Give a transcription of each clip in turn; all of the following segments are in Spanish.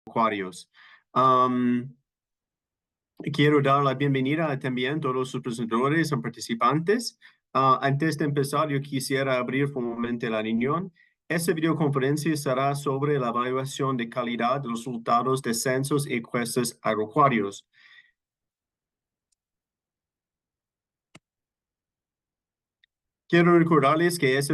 agropecuarios. Quiero dar la bienvenida también a todos los presentadores y participantes. Antes de empezar, yo quisiera abrir formalmente la reunión. Esta videoconferencia será sobre la evaluación de calidad de los resultados de censos y encuestas agropecuarios. Quiero recordarles que es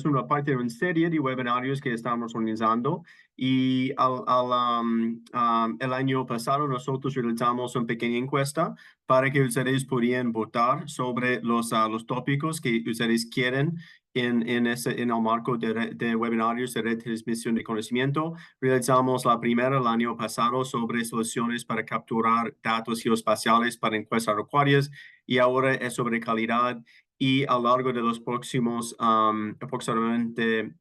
una parte de una serie de webinarios que estamos organizando y el año pasado nosotros realizamos una pequeña encuesta para que ustedes pudieran votar sobre los tópicos que ustedes quieren en el marco de webinarios de retransmisión de conocimiento. Realizamos la primera el año pasado sobre soluciones para capturar datos geoespaciales para encuestas agropecuarias y ahora es sobre calidad. Y a lo largo de los próximos, aproximadamente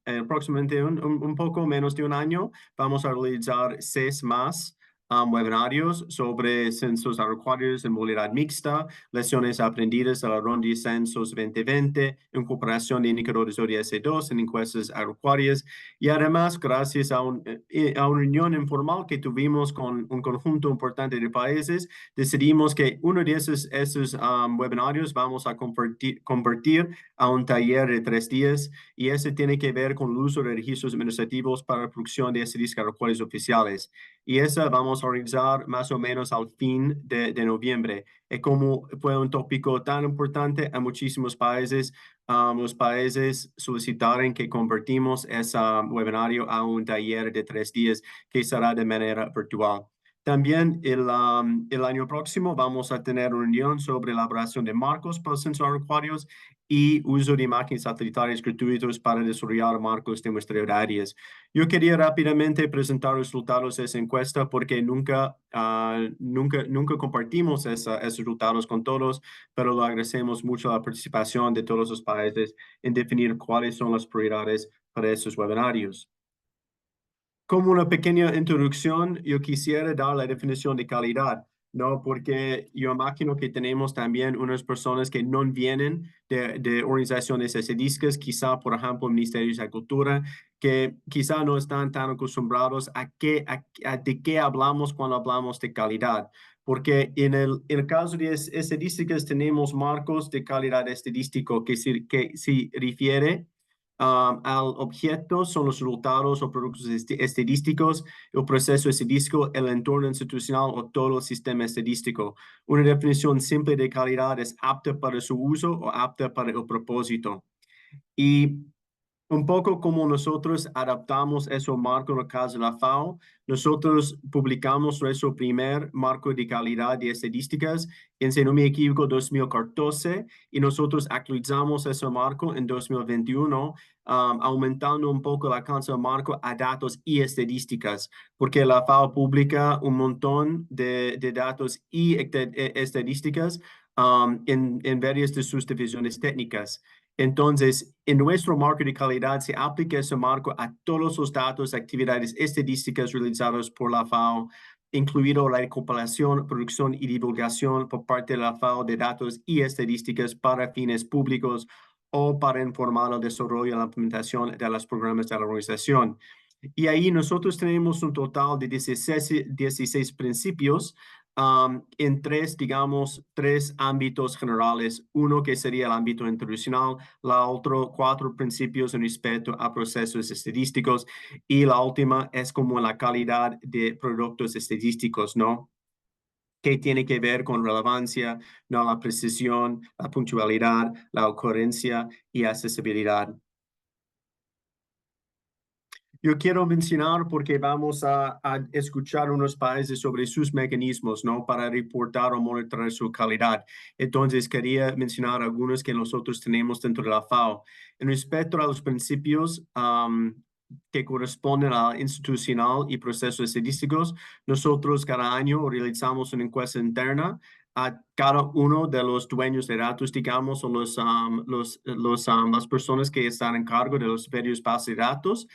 un poco menos de un año, vamos a realizar 6 más webinarios sobre censos agropecuarios en modalidad mixta, lecciones aprendidas de la ronda de censos 2020, incorporación de indicadores ODS2 en encuestas agropecuarias y además, gracias a una reunión informal que tuvimos con un conjunto importante de países, decidimos que uno de esos webinarios vamos a convertir a un taller de 3 días y ese tiene que ver con el uso de registros administrativos para la producción de estadísticas agropecuarias oficiales. Y esa vamos a organizar más o menos al fin de noviembre. Y como fue un tópico tan importante a muchísimos países, los países solicitaron que convertimos ese webinario a un taller de 3 días que será de manera virtual. También el año próximo vamos a tener una reunión sobre la elaboración de marcos para censos agropecuarios y uso de imágenes satelitales gratuitos para desarrollar marcos de muestreo de áreas. Yo quería rápidamente presentar los resultados de esa encuesta porque nunca compartimos esos resultados con todos, pero lo agradecemos mucho la participación de todos los países en definir cuáles son las prioridades para esos webinarios. Como una pequeña introducción, yo quisiera dar la definición de calidad, ¿no? Porque yo imagino que tenemos también unas personas que no vienen de organizaciones estadísticas, quizá, por ejemplo, Ministerios de Agricultura, que quizá no están tan acostumbrados de qué hablamos cuando hablamos de calidad. Porque en el caso de estadísticas tenemos marcos de calidad estadístico que se refiere al objeto son los resultados o productos estadísticos, el proceso estadístico, el entorno institucional o todo el sistema estadístico. Una definición simple de calidad es apta para su uso o apta para el propósito. Y un poco como nosotros adaptamos ese marco en el caso de la FAO, nosotros publicamos nuestro primer marco de calidad de estadísticas en, si no me equivoco, 2014, y nosotros actualizamos ese marco en 2021, aumentando un poco el alcance del marco a datos y estadísticas, porque la FAO publica un montón de datos y estadísticas en varias de sus divisiones técnicas. Entonces, en nuestro marco de calidad se aplica ese marco a todos los datos, actividades estadísticas realizadas por la FAO, incluido la recopilación, producción y divulgación por parte de la FAO de datos y estadísticas para fines públicos o para informar el desarrollo y la implementación de los programas de la organización. Y ahí nosotros tenemos un total de 16 principios en tres ámbitos generales. Uno que sería el ámbito internacional, la otro 4 principios en respecto a procesos estadísticos y la última es como la calidad de productos estadísticos, ¿no? Que tiene que ver con relevancia, ¿no? La precisión, la puntualidad, la ocurrencia y accesibilidad. Yo quiero mencionar porque vamos a escuchar unos países sobre sus mecanismos, ¿no? Para reportar o monitorear su calidad. Entonces, quería mencionar algunos que nosotros tenemos dentro de la FAO. En respecto a los principios que corresponden al institucional y procesos estadísticos, nosotros cada año realizamos una encuesta interna a cada uno de los dueños de datos, digamos, o las personas que están en cargo de los varios bases de datos.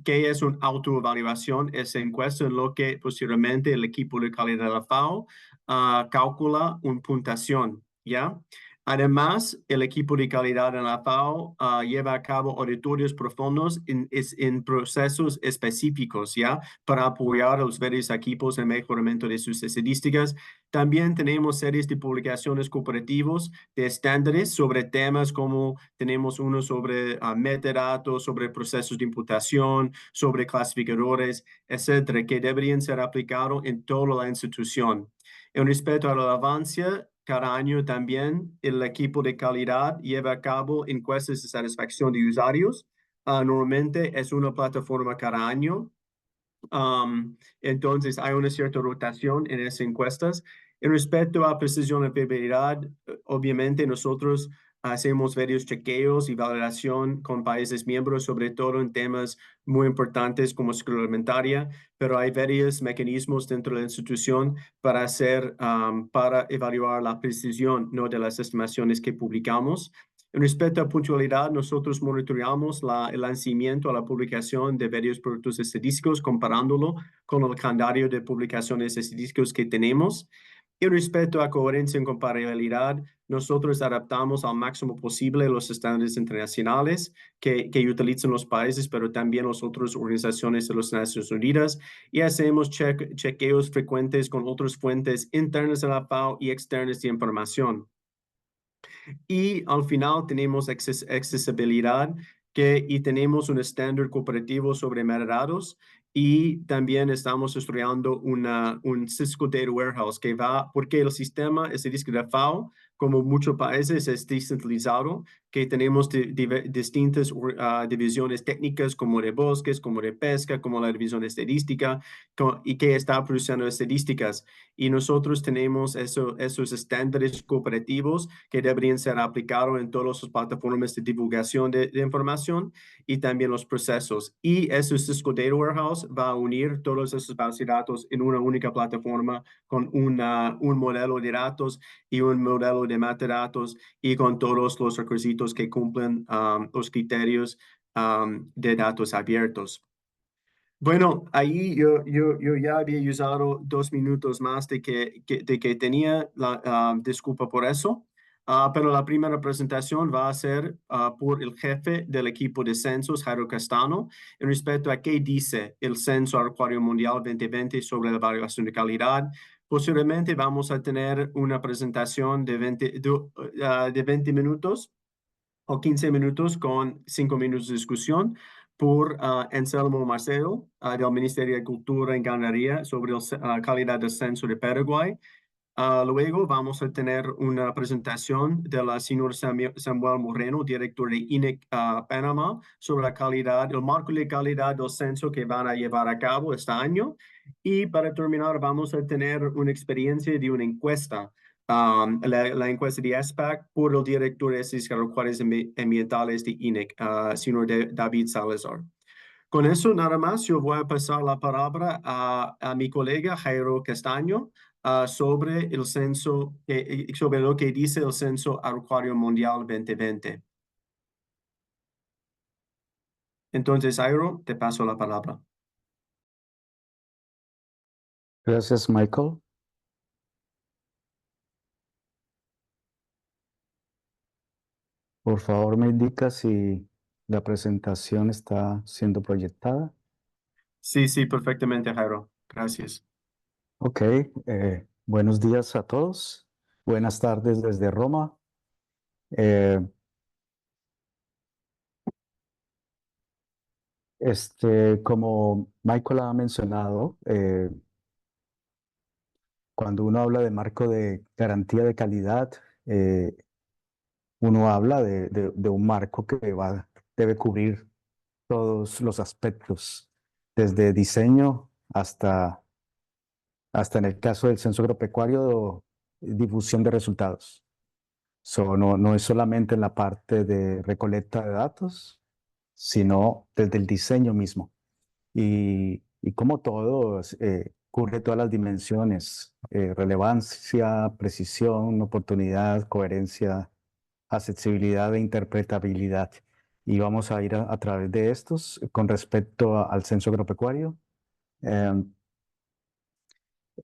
Que es una autoevaluación, esa encuesta en lo que posteriormente el equipo de calidad de la FAO calcula una puntuación, ¿ya? Además, el equipo de calidad en la FAO lleva a cabo auditorios profundos en procesos específicos, ¿ya? Para apoyar a los varios equipos en el mejoramiento de sus estadísticas. También tenemos series de publicaciones cooperativos de estándares sobre temas como tenemos uno sobre metadatos, sobre procesos de imputación, sobre clasificadores, etcétera, que deberían ser aplicados en toda la institución. En respecto a la relevancia, cada año también el equipo de calidad lleva a cabo encuestas de satisfacción de usuarios. Normalmente es una plataforma cada año. Entonces hay una cierta rotación en esas encuestas. En respecto a precisión y fiabilidad, obviamente nosotros hacemos varios chequeos y validación con países miembros, sobre todo en temas muy importantes como seguridad alimentaria, pero hay varios mecanismos dentro de la institución para para evaluar la precisión, ¿no?, de las estimaciones que publicamos. En respecto a puntualidad, nosotros monitoreamos el lanzamiento a la publicación de varios productos estadísticos, comparándolo con el calendario de publicaciones estadísticas que tenemos. En respecto a coherencia y comparabilidad, nosotros adaptamos al máximo posible los estándares internacionales que utilizan los países, pero también las otras organizaciones de las Naciones Unidas, y hacemos chequeos frecuentes con otras fuentes internas de la FAO y externas de información. Y al final tenemos accesibilidad y tenemos un estándar cooperativo sobre metadatos, y también estamos estudiando un Cisco Data Warehouse que va, porque el sistema estadístico de FAO, como muchos países, es descentralizado, que tenemos distintas divisiones técnicas como de bosques, como de pesca, como la división estadística, y que está produciendo estadísticas. Y nosotros tenemos esos estándares cooperativos que deberían ser aplicados en todas las plataformas de divulgación de información y también los procesos. Y ese Cisco Data Warehouse va a unir todos esos bases de datos en una única plataforma con un modelo de datos y un modelo de metadatos y con todos los requisitos que cumplen los criterios de datos abiertos. Bueno, ahí yo ya había usado 2 minutos más de que tenía. Disculpa por eso. Pero la primera presentación va a ser por el jefe del equipo de censos, Jairo Castano, en respecto a qué dice el Censo Agropecuario Mundial 2020 sobre la evaluación de calidad. Posiblemente vamos a tener una presentación de 20 minutos o 15 minutos con 5 minutos de discusión por Anselmo Marcelo del Ministerio de Agricultura y Ganadería sobre la calidad del censo de Paraguay. Luego vamos a tener una presentación de la señora Samuel Moreno, director de INEC Panamá, sobre la calidad, el marco de calidad del censo que van a llevar a cabo este año. Y para terminar, vamos a tener una experiencia de una encuesta, la encuesta de ESPAC por el director de Estadística Agropecuarias Ambientales de INEC, señor David Salazar. Con eso, nada más, yo voy a pasar la palabra a mi colega Jairo Castaño sobre el censo, sobre lo que dice el Censo Agropecuario Mundial 2020. Entonces, Jairo, te paso la palabra. Gracias, Michael. Por favor, me indica si la presentación está siendo proyectada. Sí, perfectamente, Jairo. Gracias. Ok, buenos días a todos. Buenas tardes desde Roma. Eh, como Michael ha mencionado, cuando uno habla de marco de garantía de calidad, uno habla de un marco que debe cubrir todos los aspectos, desde diseño hasta en el caso del censo agropecuario, difusión de resultados. No es solamente en la parte de recolecta de datos, sino desde el diseño mismo. Y como todo, cubre todas las dimensiones, relevancia, precisión, oportunidad, coherencia, accesibilidad e interpretabilidad. Y vamos a ir a través de estos con respecto al censo agropecuario.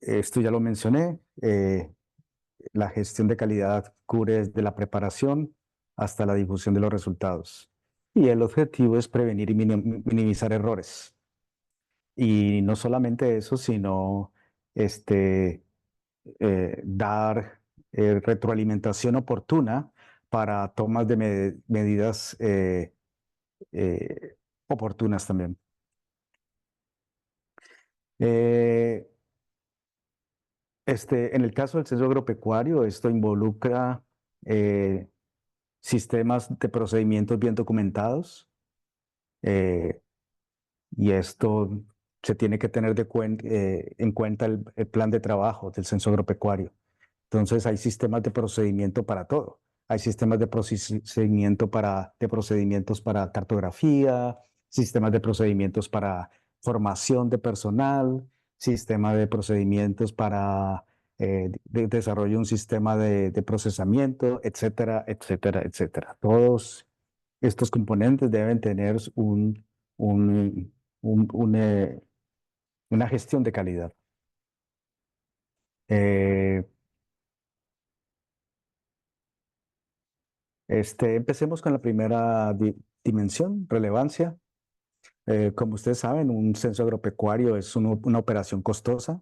Esto ya lo mencioné. la gestión de calidad cubre desde la preparación hasta la difusión de los resultados. Y el objetivo es prevenir y minimizar errores. Y no solamente eso, sino dar retroalimentación oportuna para tomas de medidas oportunas también. Eh, en el caso del censo agropecuario, esto involucra sistemas de procedimientos bien documentados, eh, y esto se tiene que tener en cuenta el plan de trabajo del censo agropecuario. Entonces hay sistemas de procedimiento para todo. Hay sistemas de procedimientos para cartografía, sistemas de procedimientos para formación de personal, sistemas de procedimientos para desarrollo de un sistema de procesamiento, etcétera, etcétera, etcétera. Todos estos componentes deben tener un, una gestión de calidad. Eh, Empecemos con la primera dimensión, relevancia. Como ustedes saben, un censo agropecuario es una operación costosa.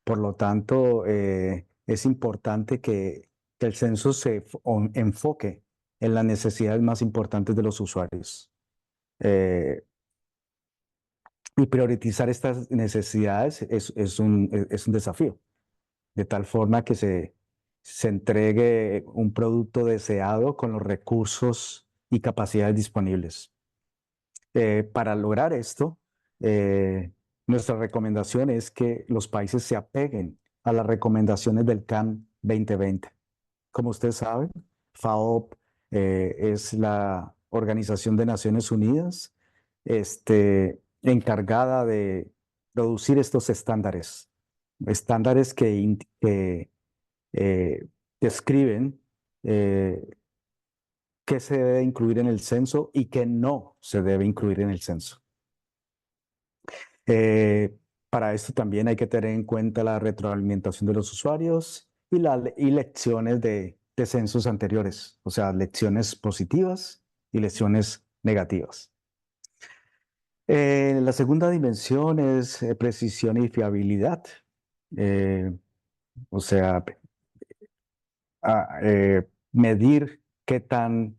Por lo tanto, es importante que el censo se enfoque en las necesidades más importantes de los usuarios. Y priorizar estas necesidades es un desafío, de tal forma que se entregue un producto deseado con los recursos y capacidades disponibles. Para lograr esto, nuestra recomendación es que los países se apeguen a las recomendaciones del CAN 2020. Como ustedes saben, FAO es la Organización de Naciones Unidas encargada de producir estos estándares, estándares que describen qué se debe incluir en el censo y qué no se debe incluir en el censo. Para esto también hay que tener en cuenta la retroalimentación de los usuarios y lecciones de censos anteriores, o sea, lecciones positivas y lecciones negativas. La segunda dimensión es precisión y fiabilidad. O sea, medir qué tan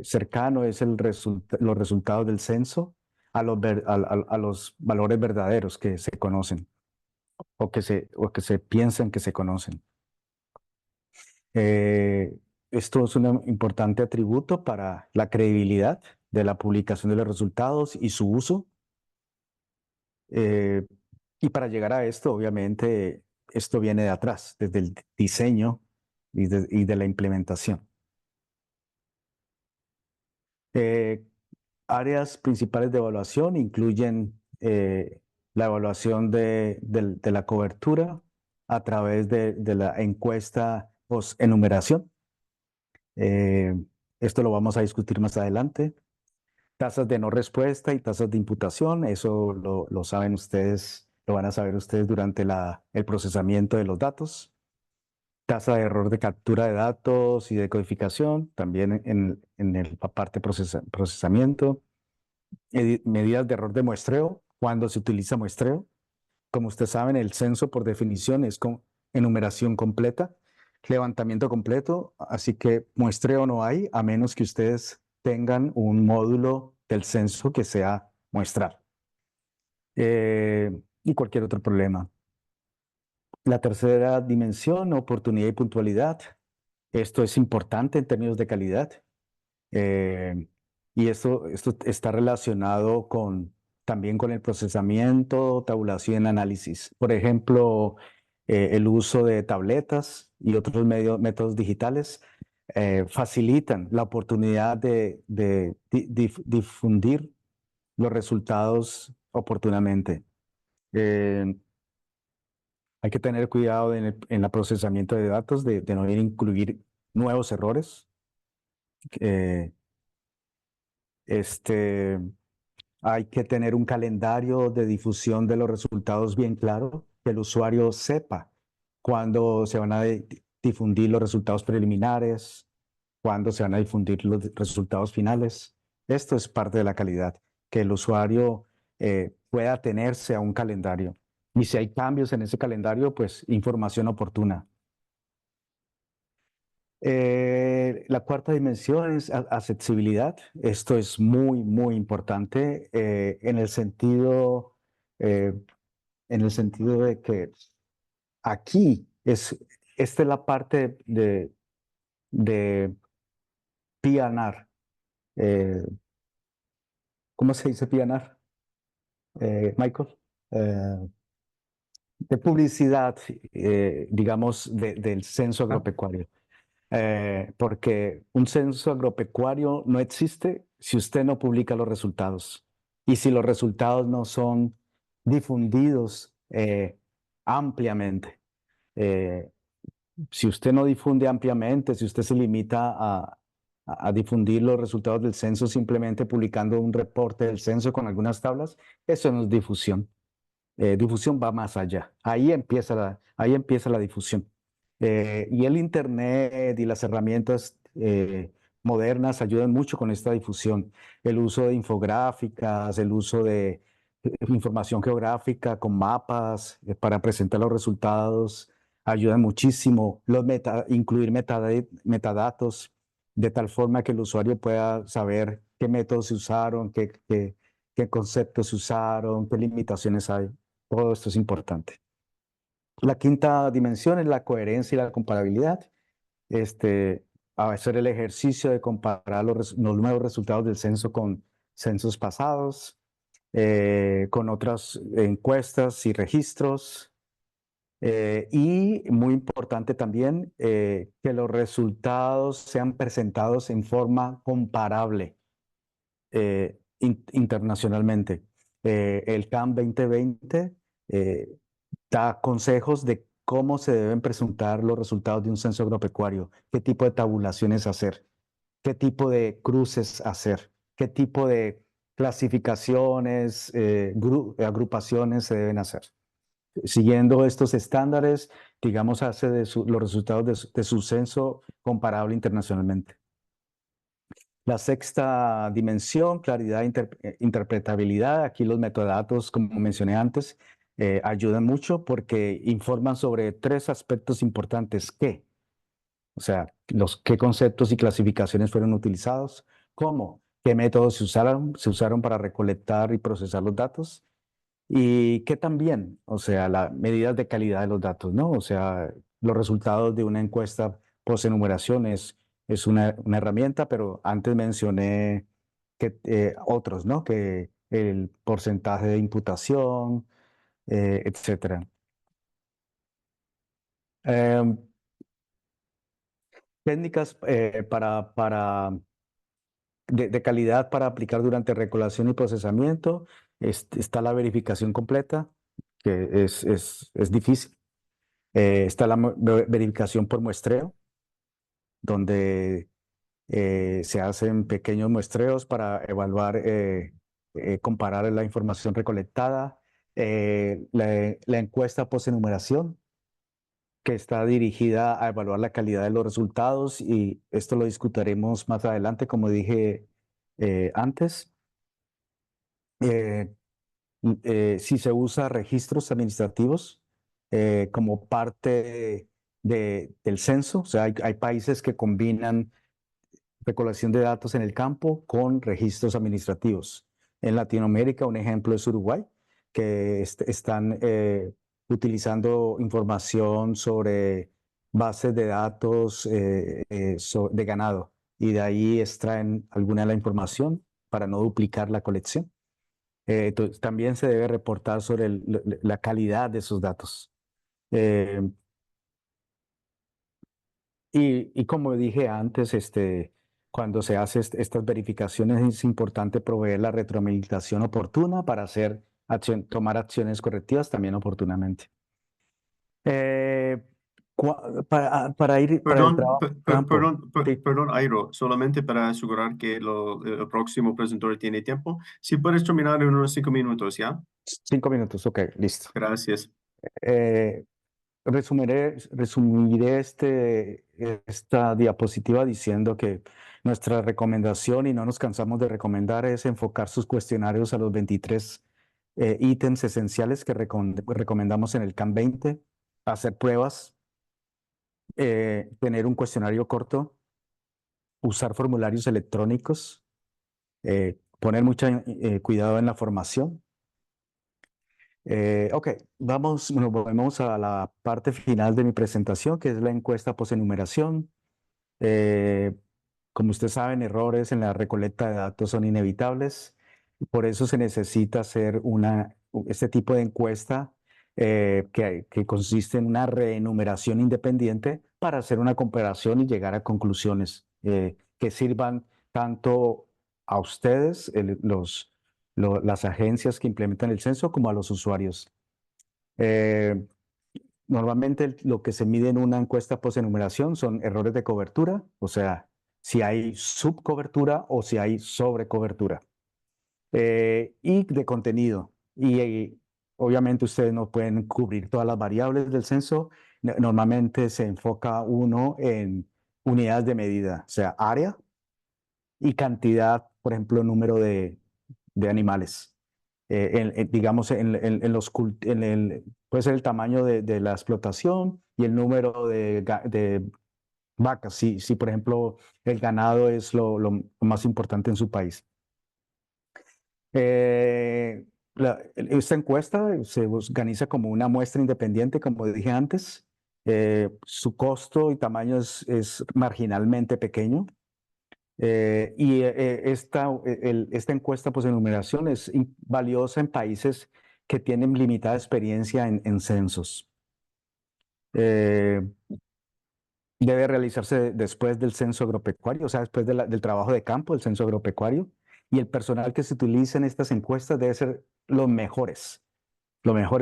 cercano es los resultados del censo a los valores verdaderos que se conocen o que se piensan que se conocen. Esto es un importante atributo para la credibilidad de la publicación de los resultados y su uso. Y para llegar a esto, obviamente, esto viene de atrás, desde el diseño y de la implementación. Áreas principales de evaluación incluyen la evaluación de la cobertura a través de la encuesta post-enumeración. Esto lo vamos a discutir más adelante. Tasas de no respuesta y tasas de imputación, eso lo saben ustedes, lo van a saber ustedes durante el procesamiento de los datos. Tasa de error de captura de datos y de codificación, también en la parte procesamiento. Medidas de error de muestreo, cuando se utiliza muestreo. Como ustedes saben, el censo por definición es con enumeración completa, levantamiento completo, así que muestreo no hay, a menos que ustedes tengan un módulo del censo que sea muestral. Y cualquier otro problema. La tercera dimensión, oportunidad y puntualidad. Esto es importante en términos de calidad. Y esto está relacionado también con el procesamiento, tabulación y análisis. Por ejemplo, el uso de tabletas y otros métodos digitales facilitan la oportunidad de difundir los resultados oportunamente. Hay que tener cuidado en el procesamiento de datos, de no incluir nuevos errores. Hay que tener un calendario de difusión de los resultados bien claro, que el usuario sepa cuándo se van a difundir los resultados preliminares, cuándo se van a difundir los resultados finales. Esto es parte de la calidad, que el usuario pueda atenerse a un calendario. Y si hay cambios en ese calendario, pues información oportuna. La cuarta dimensión es accesibilidad. Esto es muy, muy importante eh, en el sentido de que aquí esta es la parte de P&R. Eh, ¿Cómo se dice P&R, Michael? Eh, de publicidad, digamos, del censo Ah, agropecuario. Porque un censo agropecuario no existe si usted no publica los resultados y si los resultados no son difundidos ampliamente. Eh, si usted no difunde ampliamente, si usted se limita a difundir los resultados del censo simplemente publicando un reporte del censo con algunas tablas, eso no es difusión. Difusión va más allá. Ahí empieza la difusión. Y el Internet y las herramientas modernas ayudan mucho con esta difusión. El uso de infográficas, el uso de información geográfica con mapas para presentar los resultados, ayudan muchísimo. Incluir metadatos de tal forma que el usuario pueda saber qué métodos se usaron, qué conceptos se usaron, qué limitaciones hay. Todo esto es importante. La quinta dimensión es la coherencia y la comparabilidad. Este, hacer el ejercicio de comparar los nuevos resultados del censo con censos pasados, con otras encuestas y registros. Y muy importante también que los resultados sean presentados en forma comparable internacionalmente. El CAM 2020 eh, da consejos de cómo se deben presentar los resultados de un censo agropecuario, qué tipo de tabulaciones hacer, qué tipo de cruces hacer, qué tipo de clasificaciones, agrupaciones se deben hacer. Siguiendo estos estándares, digamos, hace los resultados de su censo comparable internacionalmente. La sexta dimensión, claridad e interpretabilidad. Aquí los metadatos, como mencioné antes, ayudan mucho porque informan sobre tres aspectos importantes. ¿Qué? O sea, qué conceptos y clasificaciones fueron utilizados, cómo, qué métodos se usaron para recolectar y procesar los datos y qué también, o sea, las medidas de calidad de los datos, ¿no? O sea, los resultados de una encuesta post-enumeración es una herramienta, pero antes mencioné que otros, ¿no? Que el porcentaje de imputación, etcétera. Em, técnicas de calidad para aplicar durante recolección y procesamiento. Está la verificación completa, que es difícil. Está la verificación por muestreo, donde se hacen pequeños muestreos para evaluar, comparar la información recolectada. La encuesta post-enumeración, que está dirigida a evaluar la calidad de los resultados y esto lo discutiremos más adelante, como dije antes. Eh, si se usa registros administrativos como parte del censo, o sea, hay países que combinan recolección de datos en el campo con registros administrativos. En Latinoamérica, un ejemplo es Uruguay, que están utilizando información sobre bases de datos de ganado y de ahí extraen alguna de la información para no duplicar la colección. Entonces, también se debe reportar sobre la calidad de esos datos. Eh, y como dije antes, cuando se hace estas verificaciones es importante proveer la retroalimentación oportuna para tomar acciones correctivas también oportunamente. Eh, para el Perdón, trabajo de campo, sí, perdón, Airo, solamente para asegurar que el próximo presentador tiene tiempo. Si puedes terminar en unos 5 minutos, ¿ya? 5 minutos, ok, listo. Gracias. Eh, Resumiré esta diapositiva diciendo que nuestra recomendación, y no nos cansamos de recomendar, es enfocar sus cuestionarios a los 23 ítems esenciales que recomendamos en el CAM 20, hacer pruebas, tener un cuestionario corto, usar formularios electrónicos, poner mucho cuidado en la formación. Ok, nos volvemos a la parte final de mi presentación, que es la encuesta postenumeración. Eh, Como ustedes saben, errores en la recolecta de datos son inevitables. Por eso se necesita hacer este tipo de encuesta que consiste en una reenumeración independiente para hacer una comparación y llegar a conclusiones que sirvan tanto a ustedes, las agencias que implementan el censo, como a los usuarios. Eh, Normalmente lo que se mide en una encuesta postenumeración son errores de cobertura, o sea, si hay subcobertura o si hay sobrecobertura. Y de contenido. Obviamente ustedes no pueden cubrir todas las variables del censo. Normalmente se enfoca uno en unidades de medida, o sea, área y cantidad, por ejemplo, número de animales. Digamos, puede ser el tamaño de la explotación y el número de vacas, si, por ejemplo, el ganado es lo más importante en su país. Esta encuesta se organiza como una muestra independiente, como dije antes. Su costo y tamaño es marginalmente pequeño. Esta encuesta pues, enumeración es valiosa en países que tienen limitada experiencia en censos. Debe realizarse después del censo agropecuario, o sea, después del trabajo de campo, del censo agropecuario, y el personal que se utiliza en estas encuestas debe ser los mejores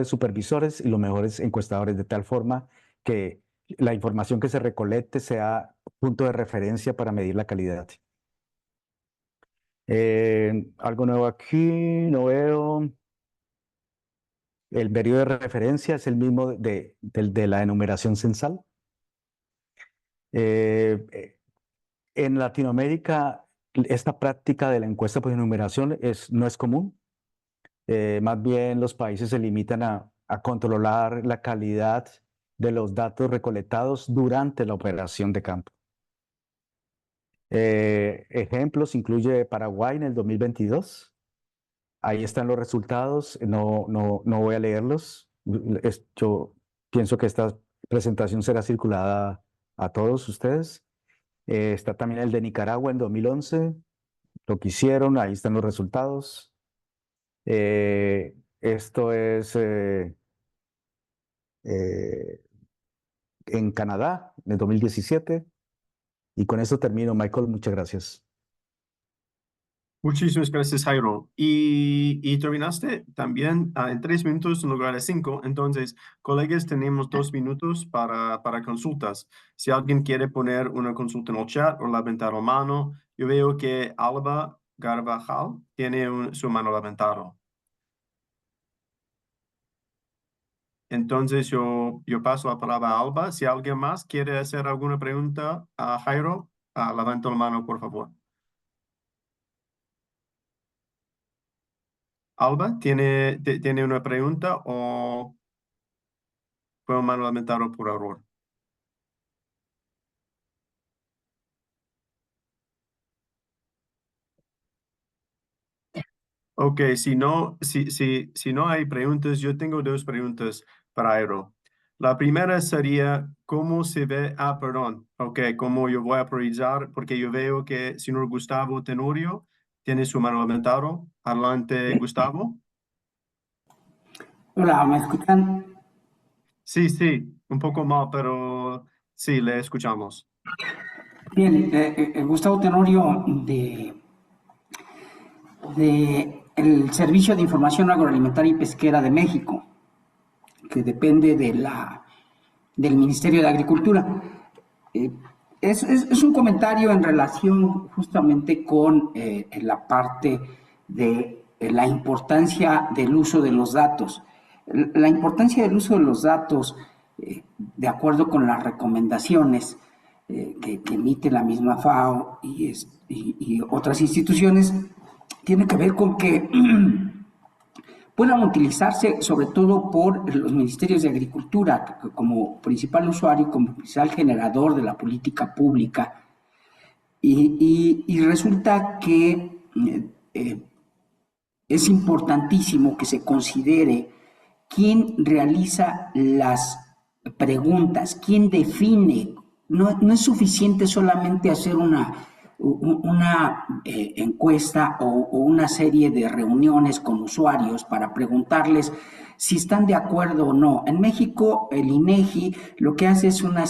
supervisores y los mejores encuestadores, de tal forma que la información que se recolecte sea punto de referencia para medir la calidad. Algo nuevo aquí, no veo. El periodo de referencia es el mismo de la enumeración censal. En Latinoamérica, esta práctica de la encuesta por enumeración no es común. Más bien los países se limitan a controlar la calidad de los datos recolectados durante la operación de campo. Ejemplos incluye Paraguay en el 2022. Ahí están los resultados. No voy a leerlos. Yo pienso que esta presentación será circulada a todos ustedes. Está también el de Nicaragua en 2011. Lo que hicieron, ahí están los resultados. Esto es en Canadá, en el 2017. Y con eso termino, Michael. Muchas gracias. Muchísimas gracias, Jairo. Y terminaste también en 3 minutos en lugar de 5. Entonces, colegas, tenemos 2 minutos para consultas. Si alguien quiere poner una consulta en el chat o levantar la mano, yo veo que Alba Carvajal tiene su mano levantada. Entonces, yo paso la palabra a Alba. Si alguien más quiere hacer alguna pregunta a Jairo, levanta la mano, por favor. Alba, ¿tiene una pregunta o fue un mano levantada por error? Ok, si no hay preguntas, yo tengo 2 preguntas para Aero. La primera sería, ¿cómo se ve? Perdón. Ok, ¿cómo yo voy a priorizar? Porque yo veo que señor Gustavo Tenorio tiene su mano levantada. Adelante, Gustavo. Hola, ¿me escuchan? Sí, un poco mal, pero sí, le escuchamos. Bien, Gustavo Tenorio de el Servicio de Información Agroalimentaria y Pesquera de México, que depende del Ministerio de Agricultura. Es un comentario en relación justamente con la parte de la importancia del uso de los datos. La importancia del uso de los datos de acuerdo con las recomendaciones que emite la misma FAO y otras instituciones, tiene que ver con que puedan utilizarse sobre todo por los ministerios de Agricultura como principal usuario, como principal generador de la política pública. Y resulta que es importantísimo que se considere quién realiza las preguntas, quién define. No es suficiente solamente hacer una encuesta o una serie de reuniones con usuarios para preguntarles si están de acuerdo o no. En México, el INEGI lo que hace es una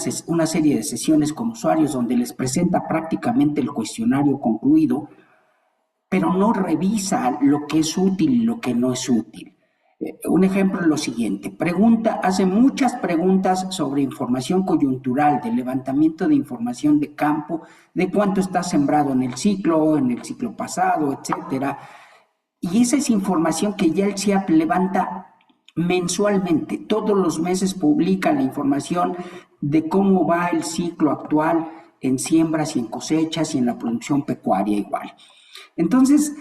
serie de sesiones con usuarios donde les presenta prácticamente el cuestionario concluido, pero no revisa lo que es útil y lo que no es útil. Un ejemplo es lo siguiente, hace muchas preguntas sobre información coyuntural, de levantamiento de información de campo, de cuánto está sembrado en el ciclo pasado, etcétera. Y esa es información que ya el CIAP levanta mensualmente. Todos los meses publica la información de cómo va el ciclo actual en siembras y en cosechas y en la producción pecuaria igual. Entonces,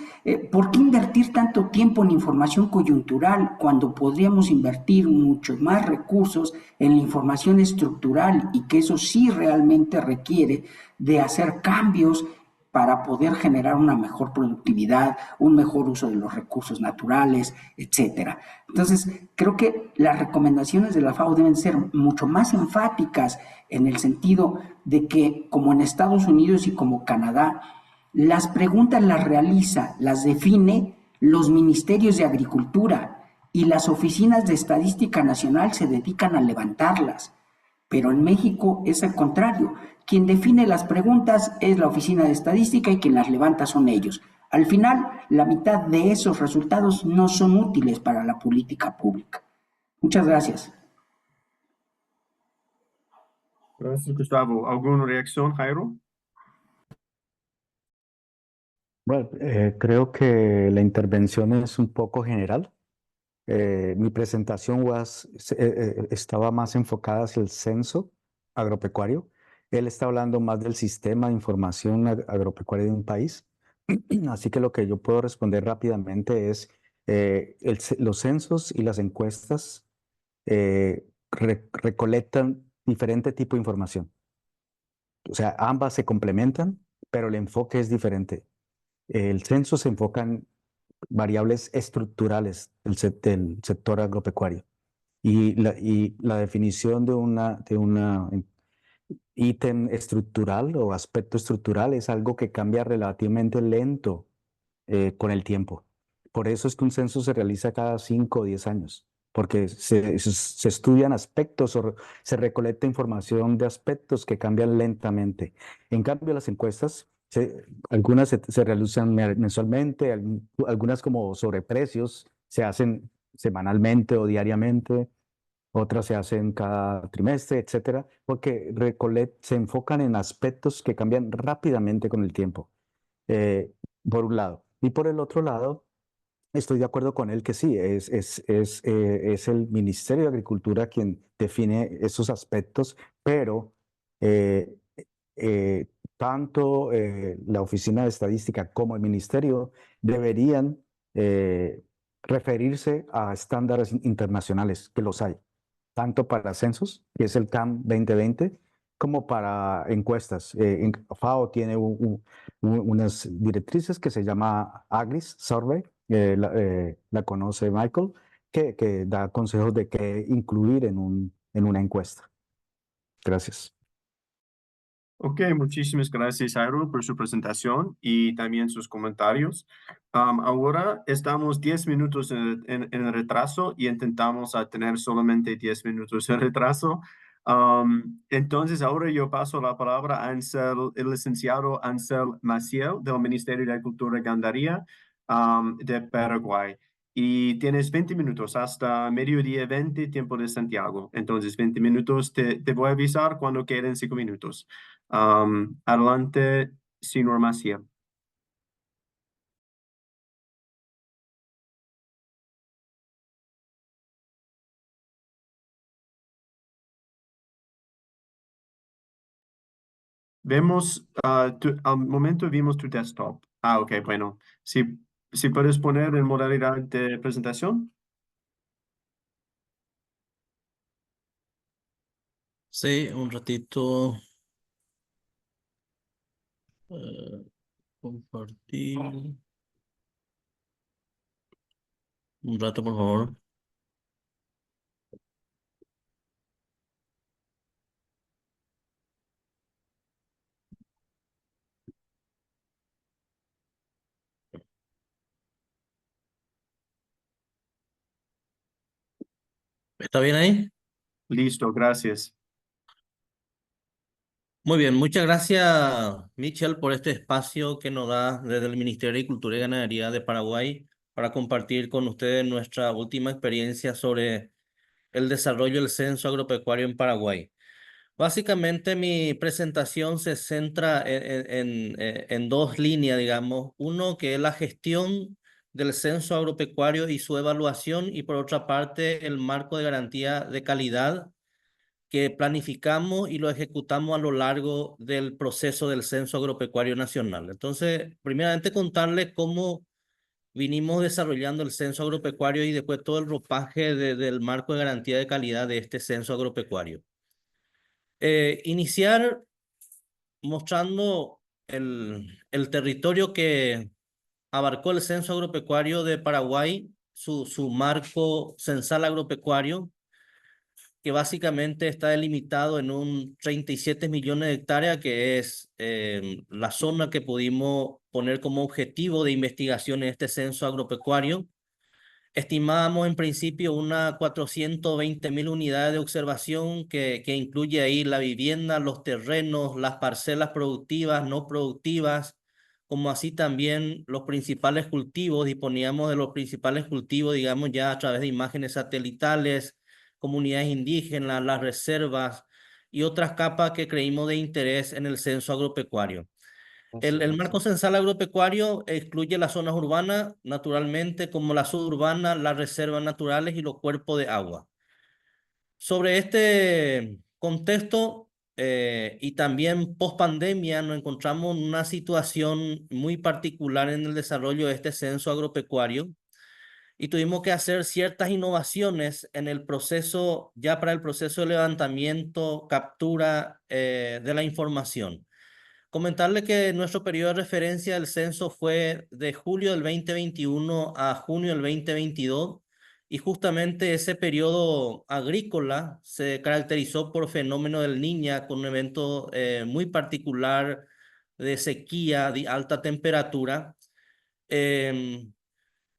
¿por qué invertir tanto tiempo en información coyuntural cuando podríamos invertir muchos más recursos en la información estructural y que eso sí realmente requiere de hacer cambios para poder generar una mejor productividad, un mejor uso de los recursos naturales, etcétera? Entonces, creo que las recomendaciones de la FAO deben ser mucho más enfáticas en el sentido de que, como en Estados Unidos y como Canadá, las preguntas las define los ministerios de Agricultura y las oficinas de Estadística Nacional se dedican a levantarlas. Pero en México es al contrario. Quien define las preguntas es la Oficina de Estadística y quien las levanta son ellos. Al final, la mitad de esos resultados no son útiles para la política pública. Muchas gracias. Gracias, Gustavo. ¿Alguna reacción, Jairo? Bueno, creo que la intervención es un poco general. Mi presentación estaba más enfocada hacia el censo agropecuario. Él está hablando más del sistema de información agropecuaria de un país. Así que lo que yo puedo responder rápidamente es los censos y las encuestas recolectan diferente tipo de información. O sea, ambas se complementan, pero el enfoque es diferente. El censo se enfoca en variables estructurales del sector agropecuario y la definición de una ítem estructural o aspecto estructural es algo que cambia relativamente lento con el tiempo. Por eso es que un censo se realiza cada 5 o 10 años, porque se estudian aspectos o se recolecta información de aspectos que cambian lentamente. En cambio, las encuestas, algunas se realizan mensualmente, algunas como sobreprecios se hacen semanalmente o diariamente, otras se hacen cada trimestre, etcétera, porque se enfocan en aspectos que cambian rápidamente con el tiempo, eh, por un lado. Y por el otro lado, estoy de acuerdo con él que sí, es el Ministerio de Agricultura quien define esos aspectos, pero eh, tanto la Oficina de Estadística como el Ministerio deberían referirse a estándares internacionales, que los hay, tanto para censos, que es el CAM 2020, como para encuestas. FAO tiene unas directrices que se llama AGRIS Survey, la conoce Michael, que da consejos de qué incluir en una encuesta. Gracias. Ok, muchísimas gracias, Jairo, por su presentación y también sus comentarios. Ahora estamos 10 minutos en retraso y intentamos a tener solamente 10 minutos en retraso. Entonces, ahora yo paso la palabra a el licenciado Ansel Maciel del Ministerio de Agricultura y Ganadería de Paraguay. Y tienes 20 minutos hasta mediodía 20, tiempo de Santiago. Entonces, 20 minutos, te voy a avisar cuando queden 5 minutos. Adelante, señor Maciel. Vemos, al momento vimos tu desktop. Ok, bueno. Si puedes poner en modalidad de presentación. Sí, un ratito. Compartir. Un rato, por favor. ¿Está bien ahí? Listo, gracias. Muy bien, muchas gracias, Michel, por este espacio que nos da desde el Ministerio de Agricultura y Ganadería de Paraguay para compartir con ustedes nuestra última experiencia sobre el desarrollo del censo agropecuario en Paraguay. Básicamente mi presentación se centra en dos líneas, digamos. Uno que es la gestión del censo agropecuario y su evaluación, y por otra parte el marco de garantía de calidad que planificamos y lo ejecutamos a lo largo del proceso del censo agropecuario nacional. Entonces, primeramente contarles cómo vinimos desarrollando el censo agropecuario y después todo el ropaje del marco de garantía de calidad de este censo agropecuario. Iniciar mostrando el territorio que abarcó el censo agropecuario de Paraguay, su marco censal agropecuario, que básicamente está delimitado en un 37 millones de hectáreas, que es la zona que pudimos poner como objetivo de investigación en este censo agropecuario. Estimábamos en principio unas 420.000 unidades de observación que incluye ahí la vivienda, los terrenos, las parcelas productivas, no productivas, como así también los principales cultivos. Disponíamos de los principales cultivos, digamos, ya a través de imágenes satelitales, comunidades indígenas, las reservas y otras capas que creímos de interés en el censo agropecuario. El marco censal agropecuario excluye las zonas urbanas, naturalmente, como las suburbanas, las reservas naturales y los cuerpos de agua. Sobre este contexto y también post pandemia, nos encontramos en una situación muy particular en el desarrollo de este censo agropecuario y tuvimos que hacer ciertas innovaciones en el proceso, ya para el proceso de levantamiento, captura de la información. Comentarle que nuestro periodo de referencia del censo fue de julio del 2021 a junio del 2022, y justamente ese periodo agrícola se caracterizó por fenómeno del Niña, con un evento muy particular de sequía, de alta temperatura. Em,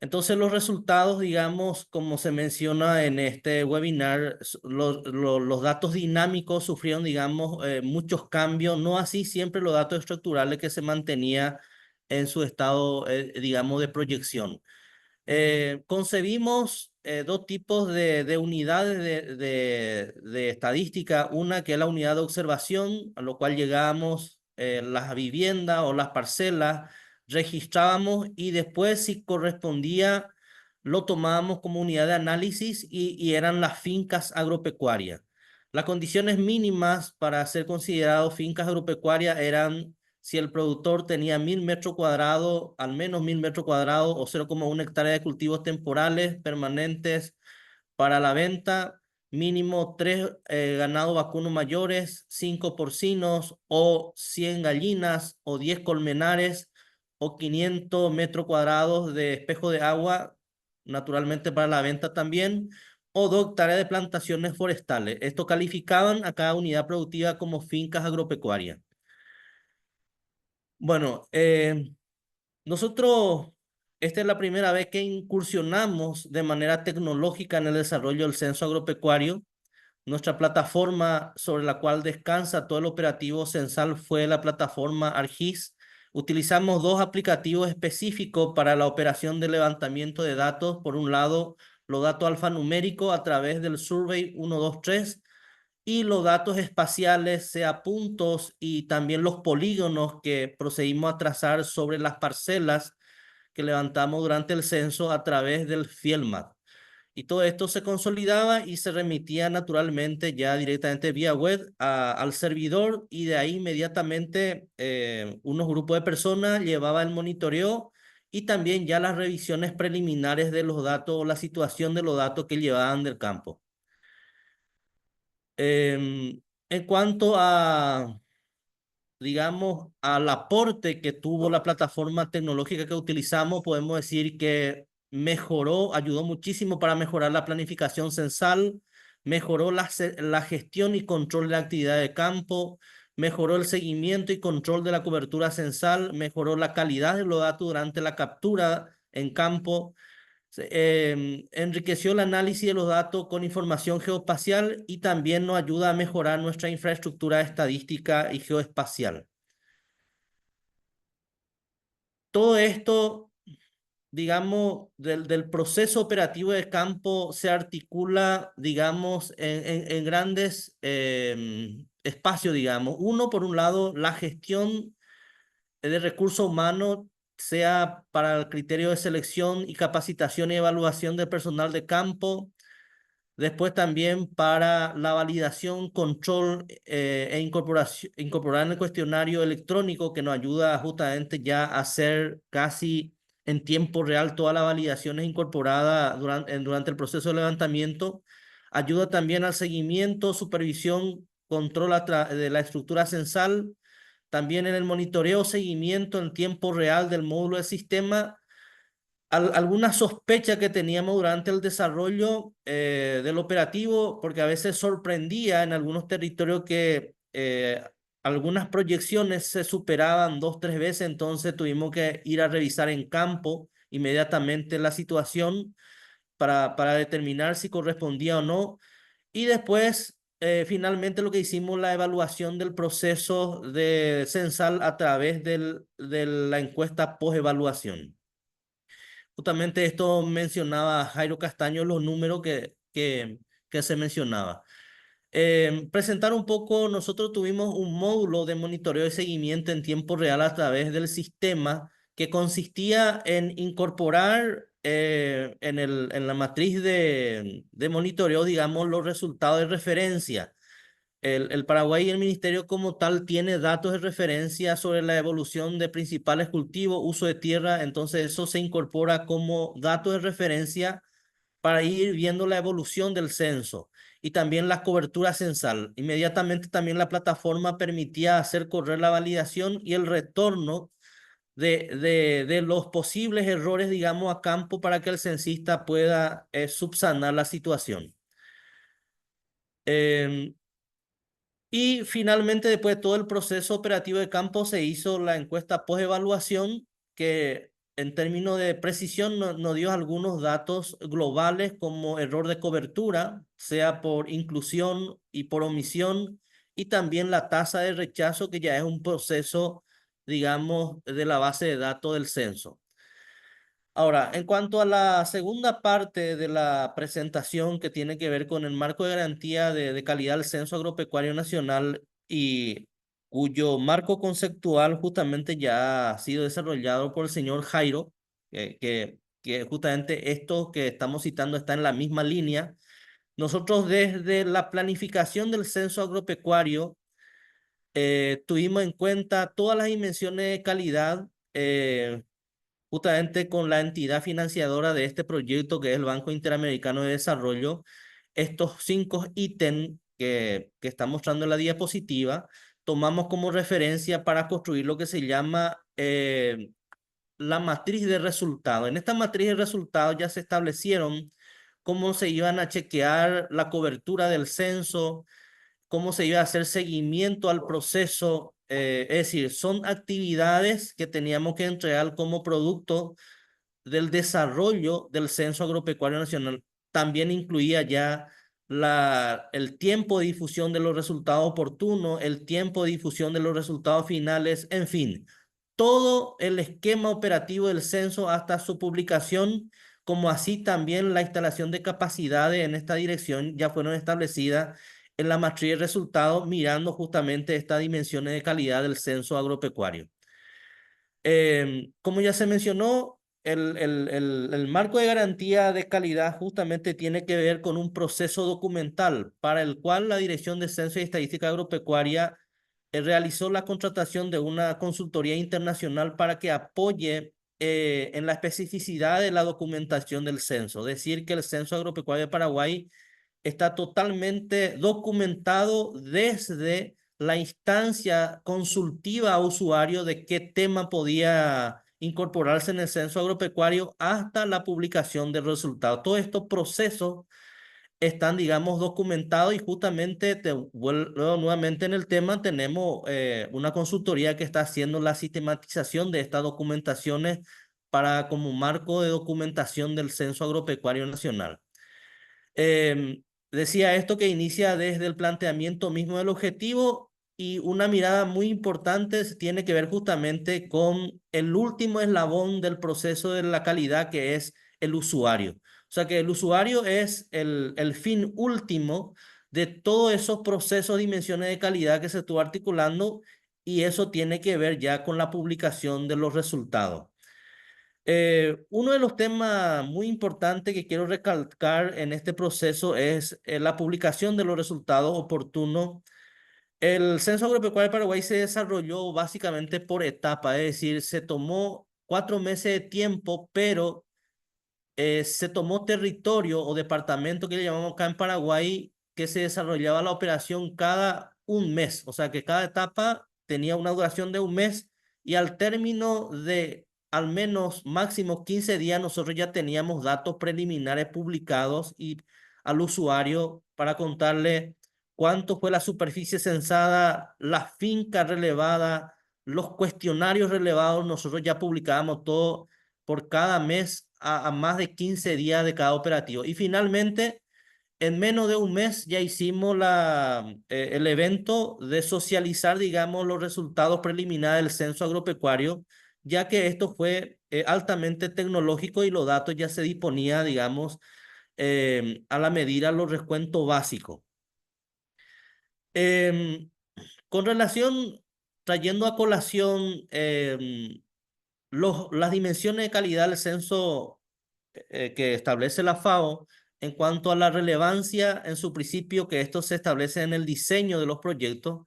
entonces los resultados, digamos, como se menciona en este webinar, los datos dinámicos sufrieron, digamos, muchos cambios, no así siempre los datos estructurales que se mantenía en su estado, digamos, de proyección. Concebimos dos tipos de unidades de estadística, una que es la unidad de observación, a lo cual llegábamos las viviendas o las parcelas, registrábamos y después, si correspondía, lo tomábamos como unidad de análisis y eran las fincas agropecuarias. Las condiciones mínimas para ser considerado fincas agropecuarias eran si el productor tenía 1.000 metros cuadrados, al menos 1.000 metros cuadrados o 0,1 hectárea de cultivos temporales permanentes para la venta, mínimo 3 ganados vacunos mayores, 5 porcinos o 100 gallinas o 10 colmenares o 500 metros cuadrados de espejo de agua, naturalmente para la venta también, o 2 hectáreas de plantaciones forestales. Esto calificaban a cada unidad productiva como fincas agropecuarias. Bueno, nosotros, esta es la primera vez que incursionamos de manera tecnológica en el desarrollo del censo agropecuario. Nuestra plataforma sobre la cual descansa todo el operativo censal fue la plataforma ARGIS. Utilizamos dos aplicativos específicos para la operación de levantamiento de datos. Por un lado, los datos alfanuméricos a través del Survey 123, y los datos espaciales, sea puntos y también los polígonos que procedimos a trazar sobre las parcelas que levantamos durante el censo a través del FIELMAP. Y todo esto se consolidaba y se remitía naturalmente ya directamente vía web al servidor, y de ahí inmediatamente unos grupos de personas llevaban el monitoreo y también ya las revisiones preliminares de los datos o la situación de los datos que llevaban del campo. En cuanto a, digamos, al aporte que tuvo la plataforma tecnológica que utilizamos, podemos decir que mejoró, ayudó muchísimo para mejorar la planificación censal, mejoró la gestión y control de la actividad de campo, mejoró el seguimiento y control de la cobertura censal, mejoró la calidad de los datos durante la captura en campo, enriqueció el análisis de los datos con información geoespacial y también nos ayuda a mejorar nuestra infraestructura estadística y geoespacial. Todo esto, digamos, del proceso operativo de campo se articula, digamos, en grandes espacios, digamos. Uno, por un lado, la gestión de recursos humanos, sea para el criterio de selección y capacitación y evaluación del personal de campo. Después también para la validación, control incorporar en el cuestionario electrónico, que nos ayuda justamente ya a hacer casi en tiempo real todas las validaciones incorporadas durante el proceso de levantamiento. Ayuda también al seguimiento, supervisión, control de la estructura censal. También en el monitoreo, seguimiento en tiempo real del módulo del sistema. Alguna sospecha que teníamos durante el desarrollo del operativo, porque a veces sorprendía en algunos territorios que algunas proyecciones se superaban 2, 3 veces, entonces tuvimos que ir a revisar en campo inmediatamente la situación para determinar si correspondía o no. Y después, finalmente lo que hicimos, la evaluación del proceso de censal a través de la encuesta post-evaluación. Justamente esto mencionaba Jairo Castaño, los números que se mencionaba. Presentar un poco, nosotros tuvimos un módulo de monitoreo y seguimiento en tiempo real a través del sistema, que consistía en incorporar en la matriz de monitoreo, digamos, los resultados de referencia. El Paraguay y el ministerio como tal tiene datos de referencia sobre la evolución de principales cultivos, uso de tierra, entonces eso se incorpora como datos de referencia para ir viendo la evolución del censo y también la cobertura censal. Inmediatamente también la plataforma permitía hacer correr la validación y el retorno de los posibles errores, digamos, a campo, para que el censista pueda subsanar la situación. Y finalmente, después de todo el proceso operativo de campo, se hizo la encuesta post-evaluación, que en términos de precisión nos dio algunos datos globales como error de cobertura, sea por inclusión y por omisión, y también la tasa de rechazo, que ya es un proceso, digamos, de la base de datos del censo. Ahora, en cuanto a la segunda parte de la presentación, que tiene que ver con el marco de garantía de calidad del Censo Agropecuario Nacional, y cuyo marco conceptual justamente ya ha sido desarrollado por el señor Jairo, que justamente esto que estamos citando está en la misma línea. Nosotros, desde la planificación del censo agropecuario, tuvimos en cuenta todas las dimensiones de calidad, justamente con la entidad financiadora de este proyecto, que es el Banco Interamericano de Desarrollo. Estos 5 ítems que está mostrando en la diapositiva, tomamos como referencia para construir lo que se llama la matriz de resultados. En esta matriz de resultados ya se establecieron cómo se iban a chequear la cobertura del censo, cómo se iba a hacer seguimiento al proceso. Es decir, son actividades que teníamos que entregar como producto del desarrollo del Censo Agropecuario Nacional. También incluía ya el tiempo de difusión de los resultados oportunos, el tiempo de difusión de los resultados finales, en fin, todo el esquema operativo del censo hasta su publicación, como así también la instalación de capacidades en esta dirección, ya fueron establecidas en la matriz de resultados, mirando justamente estas dimensiones de calidad del censo agropecuario. Como ya se mencionó, el marco de garantía de calidad justamente tiene que ver con un proceso documental para el cual la Dirección de Censo y Estadística Agropecuaria realizó la contratación de una consultoría internacional para que apoye en la especificidad de la documentación del censo. Es decir, que el Censo Agropecuario de Paraguay está totalmente documentado desde la instancia consultiva a usuario de qué tema podía incorporarse en el censo agropecuario hasta la publicación del resultado. Todos estos procesos están, digamos, documentados y justamente, te vuelvo nuevamente en el tema, tenemos una consultoría que está haciendo la sistematización de estas documentaciones para como marco de documentación del Censo Agropecuario Nacional. Decía esto que inicia desde el planteamiento mismo del objetivo y una mirada muy importante tiene que ver justamente con el último eslabón del proceso de la calidad, que es el usuario. O sea que el usuario es el fin último de todos esos procesos, dimensiones de calidad que se estuvo articulando, y eso tiene que ver ya con la publicación de los resultados. Uno de los temas muy importantes que quiero recalcar en este proceso es la publicación de los resultados oportunos. El Censo Agropecuario de Paraguay se desarrolló básicamente por etapa, es decir, se tomó 4 meses de tiempo, pero se tomó territorio o departamento que le llamamos acá en Paraguay, que se desarrollaba la operación cada un mes, o sea que cada etapa tenía una duración de un mes y al término de al menos máximo 15 días nosotros ya teníamos datos preliminares publicados y al usuario para contarle cuánto fue la superficie censada, la finca relevada, los cuestionarios relevados, nosotros ya publicábamos todo por cada mes a más de 15 días de cada operativo. Y finalmente, en menos de un mes ya hicimos el evento de socializar, digamos, los resultados preliminares del censo agropecuario, ya que esto fue altamente tecnológico y los datos ya se disponía, digamos, a la medida los recuentos básicos. Con relación, trayendo a colación las dimensiones de calidad del censo que establece la FAO en cuanto a la relevancia en su principio, que esto se establece en el diseño de los proyectos.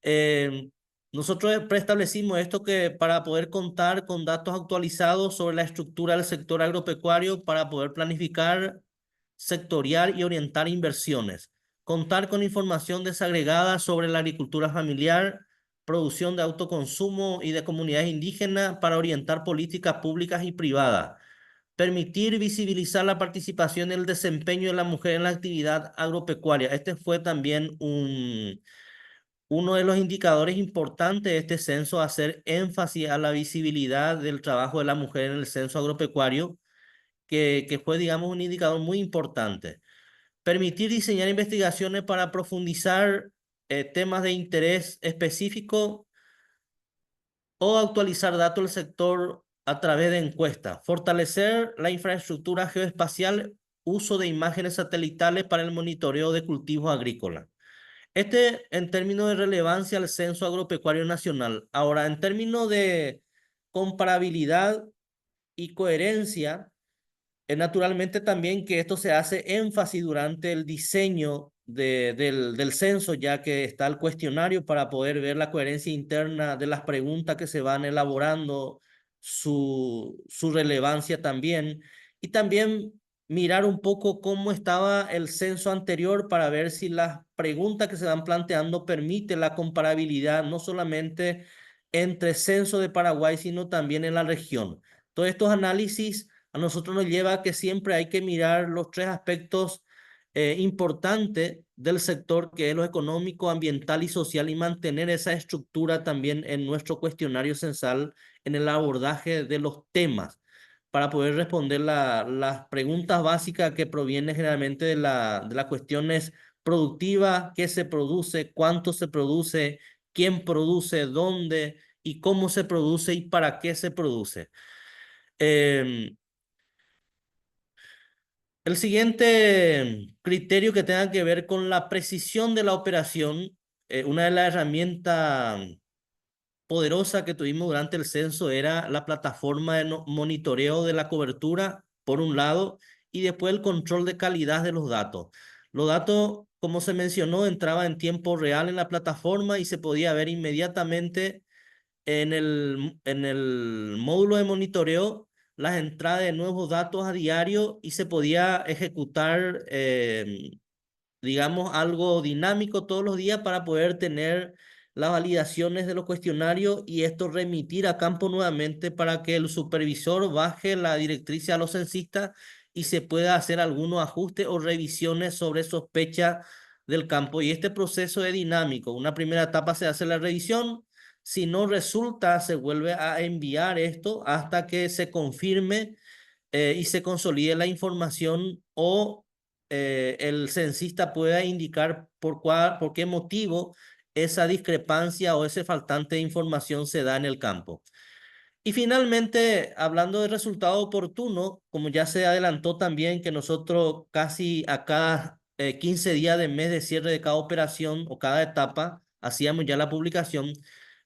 Eh, Nosotros preestablecimos esto que para poder contar con datos actualizados sobre la estructura del sector agropecuario para poder planificar, sectorial y orientar inversiones. Contar con información desagregada sobre la agricultura familiar, producción de autoconsumo y de comunidades indígenas para orientar políticas públicas y privadas. Permitir visibilizar la participación y el desempeño de la mujer en la actividad agropecuaria. Este fue también uno de los indicadores importantes de este censo, hacer énfasis a la visibilidad del trabajo de la mujer en el censo agropecuario, que fue, digamos, un indicador muy importante. Permitir diseñar investigaciones para profundizar temas de interés específico o actualizar datos del sector a través de encuestas. Fortalecer la infraestructura geoespacial, uso de imágenes satelitales para el monitoreo de cultivos agrícolas. Este en términos de relevancia al censo agropecuario nacional. Ahora, en términos de comparabilidad y coherencia, naturalmente también que esto se hace énfasis durante el diseño del censo, ya que está el cuestionario para poder ver la coherencia interna de las preguntas que se van elaborando, su relevancia también, y también mirar un poco cómo estaba el censo anterior para ver si las preguntas que se van planteando permiten la comparabilidad, no solamente entre censo de Paraguay, sino también en la región. Todos estos análisis a nosotros nos lleva a que siempre hay que mirar los tres aspectos importantes del sector, que es lo económico, ambiental y social, y mantener esa estructura también en nuestro cuestionario censal, en el abordaje de los temas, para poder responder las preguntas básicas que provienen generalmente de las cuestiones productivas: qué se produce, cuánto se produce, quién produce, dónde y cómo se produce y para qué se produce. Em, el siguiente criterio que tenga que ver con la precisión de la operación, una de las herramientas poderosa que tuvimos durante el censo era la plataforma de monitoreo de la cobertura, por un lado, y después el control de calidad de los datos. Los datos, como se mencionó, entraban en tiempo real en la plataforma y se podía ver inmediatamente en el módulo de monitoreo las entradas de nuevos datos a diario y se podía ejecutar, digamos, algo dinámico todos los días para poder tener las validaciones de los cuestionarios y esto remitir a campo nuevamente para que el supervisor baje la directriz a los censistas y se pueda hacer algunos ajustes o revisiones sobre sospecha del campo. Y este proceso es dinámico. Una primera etapa se hace la revisión. Si no resulta, se vuelve a enviar esto hasta que se confirme y se consolide la información o el censista pueda indicar por qué motivo esa discrepancia o ese faltante de información se da en el campo. Y finalmente, hablando de resultado oportuno, como ya se adelantó también que nosotros casi a cada 15 días de mes de cierre de cada operación o cada etapa hacíamos ya la publicación.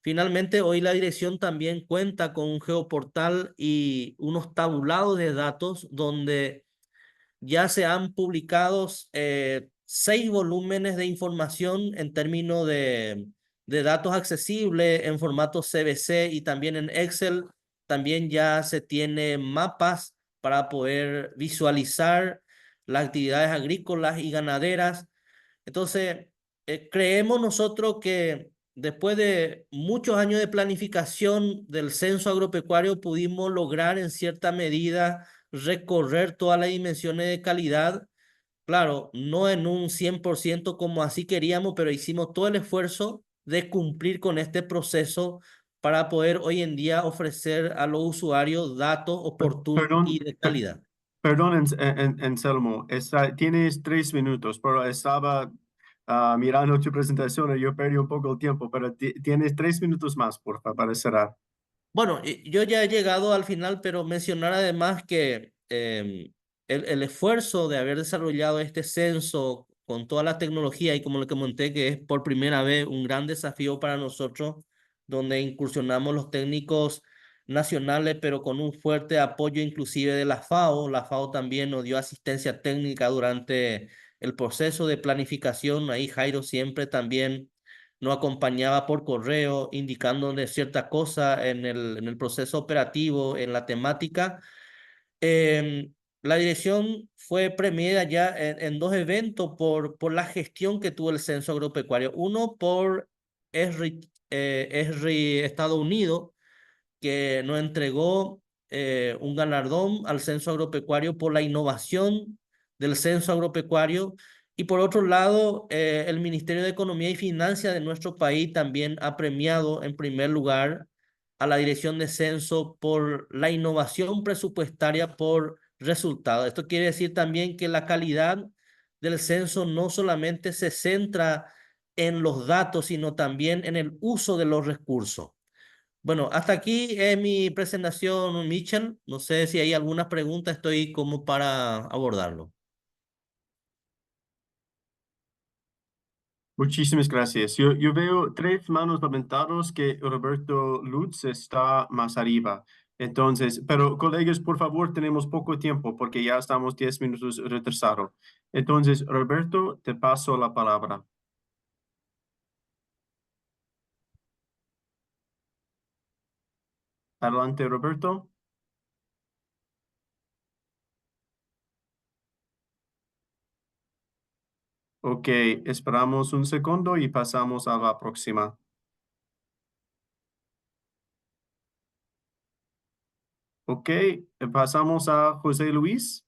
Finalmente, hoy la dirección también cuenta con un geoportal y unos tabulados de datos donde ya se han publicado 6 volúmenes de información en términos de datos accesibles en formato CBC y también en Excel. También ya se tiene mapas para poder visualizar las actividades agrícolas y ganaderas. Entonces, creemos nosotros que después de muchos años de planificación del censo agropecuario pudimos lograr en cierta medida recorrer todas las dimensiones de calidad. Claro, no en un 100% como así queríamos, pero hicimos todo el esfuerzo de cumplir con este proceso para poder hoy en día ofrecer a los usuarios datos oportunos y Perdón, de calidad. perdón, Anselmo, tienes 3 minutos, pero estaba mirando tu presentación y yo perdí un poco el tiempo, pero tienes 3 minutos más, por favor, para cerrar. Bueno, yo ya he llegado al final, pero mencionar además que el esfuerzo de haber desarrollado este censo con toda la tecnología y como lo que monté, que es por primera vez un gran desafío para nosotros, donde incursionamos los técnicos nacionales, pero con un fuerte apoyo inclusive de la FAO. La FAO también nos dio asistencia técnica durante el proceso de planificación. Ahí Jairo siempre también nos acompañaba por correo indicándonos cierta cosa en el proceso operativo, en la temática. La dirección fue premiada ya en 2 eventos por la gestión que tuvo el censo agropecuario. Uno por ESRI Estados Unidos, que nos entregó un galardón al censo agropecuario por la innovación del censo agropecuario. Y por otro lado, el Ministerio de Economía y Finanzas de nuestro país también ha premiado en primer lugar a la Dirección de Censo por la innovación presupuestaria por resultados. Esto quiere decir también que la calidad del censo no solamente se centra en los datos, sino también en el uso de los recursos. Bueno, hasta aquí es mi presentación, Mitchell. No sé si hay alguna pregunta, estoy como para abordarlo. Muchísimas gracias. Yo veo 3 manos levantadas que Roberto Lutz está más arriba. Entonces, pero colegas, por favor, tenemos poco tiempo porque ya estamos 10 minutos retrasados. Entonces, Roberto, te paso la palabra. Adelante, Roberto. Ok, esperamos un segundo y pasamos a la próxima. Ok, pasamos a José Luis.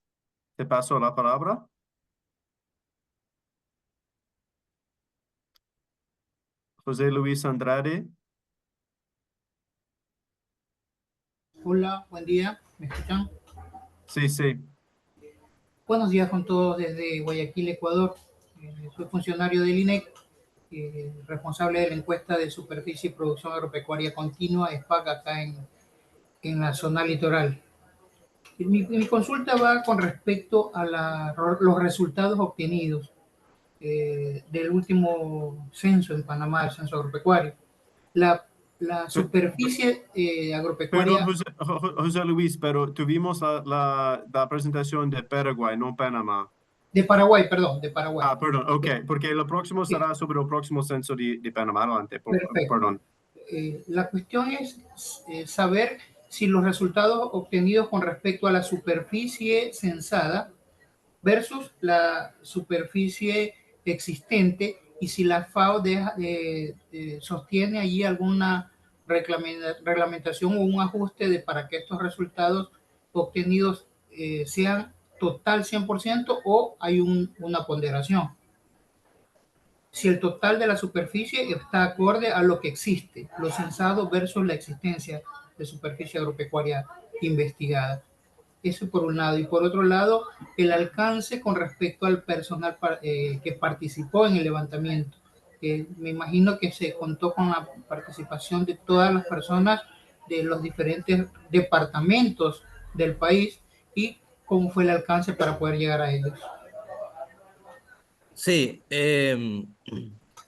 Te paso la palabra. José Luis Andrade. Hola, buen día, ¿me escuchan? Sí, sí. Buenos días con todos desde Guayaquil, Ecuador. Soy funcionario del INEC, responsable de la encuesta de superficie y producción agropecuaria continua, SPAC, acá en la zona litoral. Mi consulta va con respecto a los resultados obtenidos del último censo en Panamá, el censo agropecuario. La, La superficie Perdón, agropecuaria José Luis, pero tuvimos la presentación de Paraguay, no Panamá. de Paraguay, perdón, de Paraguay. Perdón, ok, porque lo próximo será sobre el próximo censo de Panamá. Adelante, Perfecto. perdón. La cuestión es saber si los resultados obtenidos con respecto a la superficie censada versus la superficie existente y si la FAO sostiene allí alguna reglamentación o un ajuste para que estos resultados obtenidos sean total 100% o hay una ponderación. Si el total de la superficie está acorde a lo que existe, lo censado versus la existencia de superficie agropecuaria investigada. Eso por un lado. Y por otro lado, el alcance con respecto al personal que participó en el levantamiento. Me imagino que se contó con la participación de todas las personas de los diferentes departamentos del país y cómo fue el alcance para poder llegar a ellos. Sí,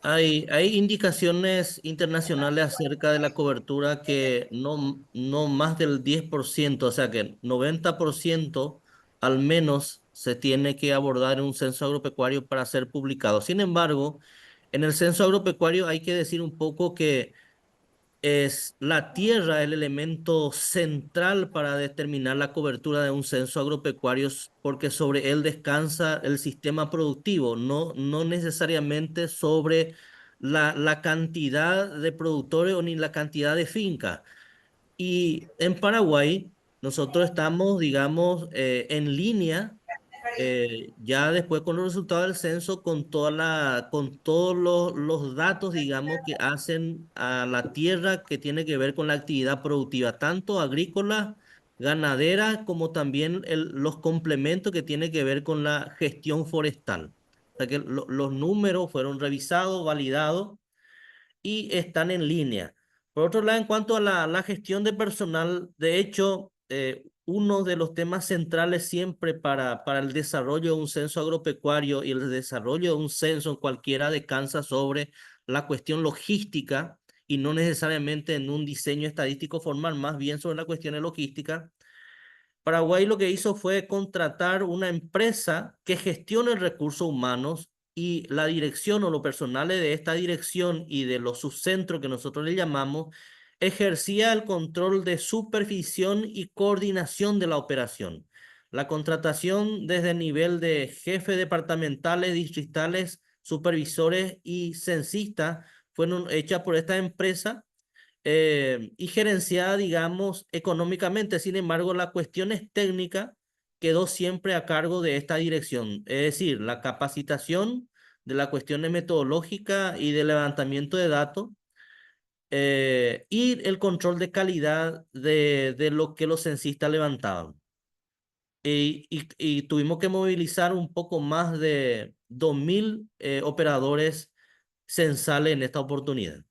hay indicaciones internacionales acerca de la cobertura que no más del 10%, o sea que 90% al menos se tiene que abordar en un censo agropecuario para ser publicado. Sin embargo, en el censo agropecuario hay que decir un poco que es la tierra el elemento central para determinar la cobertura de un censo agropecuario, porque sobre él descansa el sistema productivo, no necesariamente sobre la cantidad de productores o ni la cantidad de fincas. Y en Paraguay, nosotros estamos, digamos, en línea ya después con los resultados del censo, con todos los datos, digamos, que hacen a la tierra que tiene que ver con la actividad productiva, tanto agrícola, ganadera, como también los complementos que tiene que ver con la gestión forestal. O sea que los números fueron revisados, validados y están en línea. Por otro lado, en cuanto a la gestión de personal, de hecho, uno de los temas centrales siempre para el desarrollo de un censo agropecuario y el desarrollo de un censo en cualquiera descansa sobre la cuestión logística y no necesariamente en un diseño estadístico formal, más bien sobre la cuestión de logística. Paraguay lo que hizo fue contratar una empresa que gestione recursos humanos y la dirección o los personales de esta dirección y de los subcentros que nosotros le llamamos, ejercía el control de supervisión y coordinación de la operación. La contratación desde el nivel de jefes departamentales, distritales, supervisores y censistas fueron hechas por esta empresa y gerenciada, digamos, económicamente. Sin embargo, la cuestión es técnica, quedó siempre a cargo de esta dirección. Es decir, la capacitación de la cuestión metodológica y de levantamiento de datos y el control de calidad de lo que los censistas levantaban. Y tuvimos que movilizar un poco más de 2.000 operadores censales en esta oportunidad.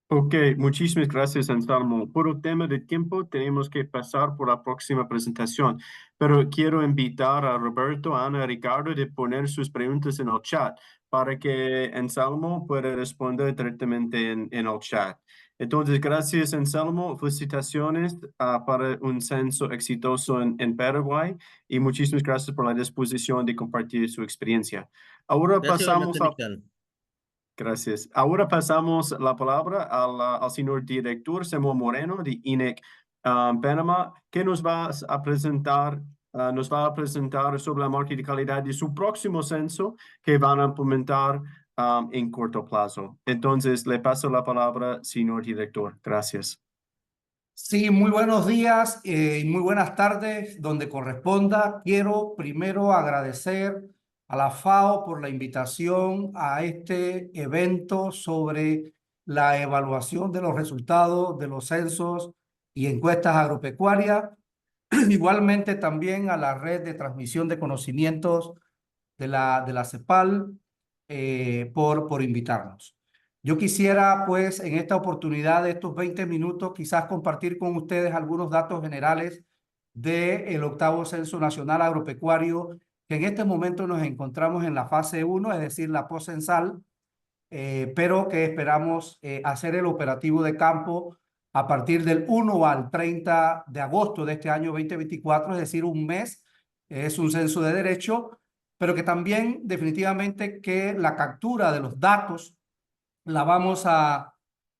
Ok, muchísimas gracias, Anselmo. Por el tema de tiempo, tenemos que pasar por la próxima presentación, pero quiero invitar a Roberto, Ana y Ricardo de poner sus preguntas en el chat para que Anselmo pueda responder directamente en el chat. Entonces, gracias, Anselmo. Felicitaciones para un censo exitoso en Paraguay y muchísimas gracias por la disposición de compartir su experiencia. Ahora Gracias, pasamos a... Michael. Gracias. Ahora pasamos la palabra al señor director Samuel Moreno de INEC Panamá, que nos va a presentar, sobre la marca de calidad de su próximo censo que van a implementar en corto plazo. Entonces, le paso la palabra, señor director. Gracias. Sí, muy buenos días y muy buenas tardes, donde corresponda. Quiero primero agradecer a la FAO por la invitación a este evento sobre la evaluación de los resultados de los censos y encuestas agropecuarias. Igualmente también a la red de transmisión de conocimientos de la CEPAL por invitarnos. Yo quisiera, pues, en esta oportunidad de estos 20 minutos, quizás compartir con ustedes algunos datos generales del octavo Censo Nacional Agropecuario, que en este momento nos encontramos en la fase 1, es decir, la postcensal, pero que esperamos hacer el operativo de campo a partir del 1 al 30 de agosto de este año 2024, es decir, un mes. Es un censo de derecho, pero que también definitivamente que la captura de los datos la vamos a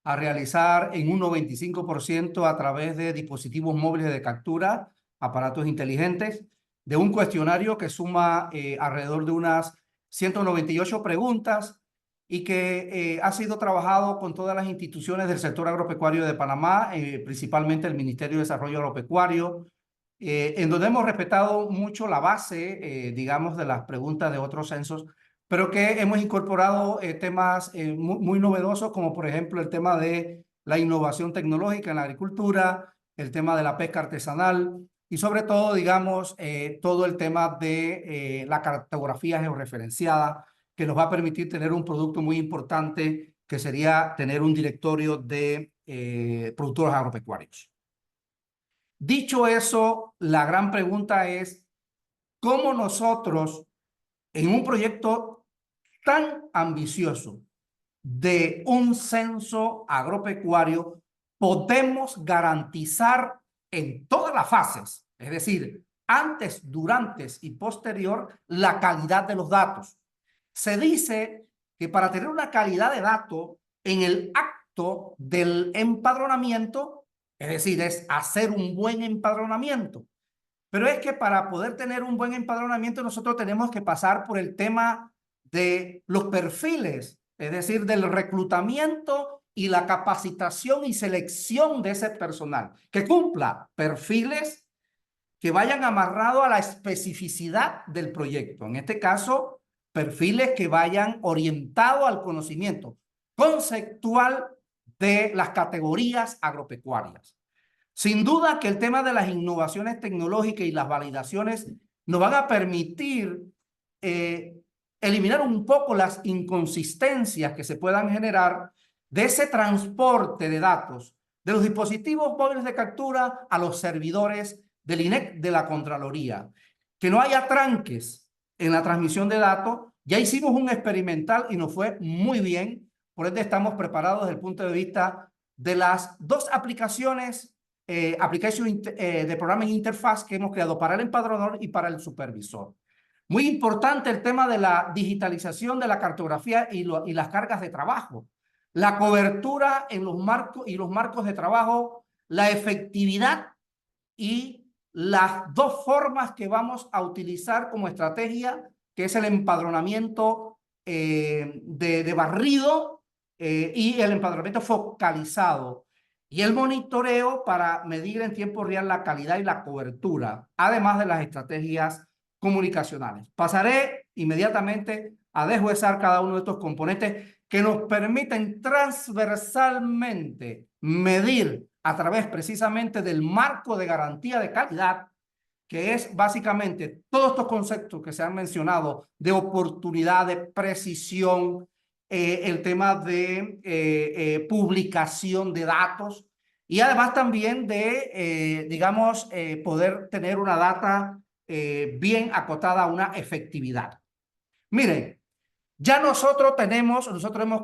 realizar en un 95% a través de dispositivos móviles de captura, aparatos inteligentes, de un cuestionario que suma alrededor de unas 198 preguntas y que ha sido trabajado con todas las instituciones del sector agropecuario de Panamá, principalmente el Ministerio de Desarrollo Agropecuario, en donde hemos respetado mucho la base, digamos, de las preguntas de otros censos, pero que hemos incorporado temas muy novedosos, como por ejemplo el tema de la innovación tecnológica en la agricultura, el tema de la pesca artesanal y sobre todo, digamos, todo el tema de la cartografía georreferenciada, que nos va a permitir tener un producto muy importante, que sería tener un directorio de productores agropecuarios. Dicho eso, la gran pregunta es, ¿cómo nosotros, en un proyecto tan ambicioso de un censo agropecuario, podemos garantizar en todas las fases, es decir, antes, durante y posterior, la calidad de los datos? Se dice que para tener una calidad de dato en el acto del empadronamiento, es decir, es hacer un buen empadronamiento. Pero es que para poder tener un buen empadronamiento nosotros tenemos que pasar por el tema de los perfiles, es decir, del reclutamiento y la capacitación y selección de ese personal, que cumpla perfiles que vayan amarrados a la especificidad del proyecto. En este caso, perfiles que vayan orientados al conocimiento conceptual de las categorías agropecuarias. Sin duda que el tema de las innovaciones tecnológicas y las validaciones nos van a permitir eliminar un poco las inconsistencias que se puedan generar de ese transporte de datos de los dispositivos móviles de captura a los servidores del INEC, de la Contraloría. Que no haya tranques en la transmisión de datos. Ya hicimos un experimental y nos fue muy bien. Por ende, estamos preparados desde el punto de vista de las dos aplicaciones de programa en interfaz que hemos creado para el empadronador y para el supervisor. Muy importante el tema de la digitalización de la cartografía y las cargas de trabajo, la cobertura en los marcos de trabajo, la efectividad y las dos formas que vamos a utilizar como estrategia, que es el empadronamiento de barrido y el empadronamiento focalizado, y el monitoreo para medir en tiempo real la calidad y la cobertura, además de las estrategias comunicacionales. Pasaré inmediatamente a deshuesar cada uno de estos componentes que nos permiten transversalmente medir a través precisamente del marco de garantía de calidad, que es básicamente todos estos conceptos que se han mencionado de oportunidad, de precisión, el tema de publicación de datos y además también de, digamos, poder tener una data bien acotada a una efectividad. Miren, ya nosotros hemos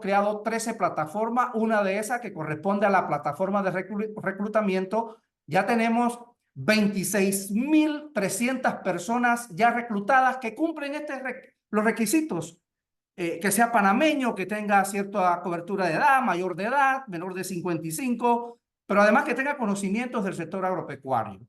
creado 13 plataformas, una de esas que corresponde a la plataforma de reclutamiento. Ya tenemos 26.300 personas ya reclutadas que cumplen los requisitos. Que sea panameño, que tenga cierta cobertura de edad, mayor de edad, menor de 55, pero además que tenga conocimientos del sector agropecuario.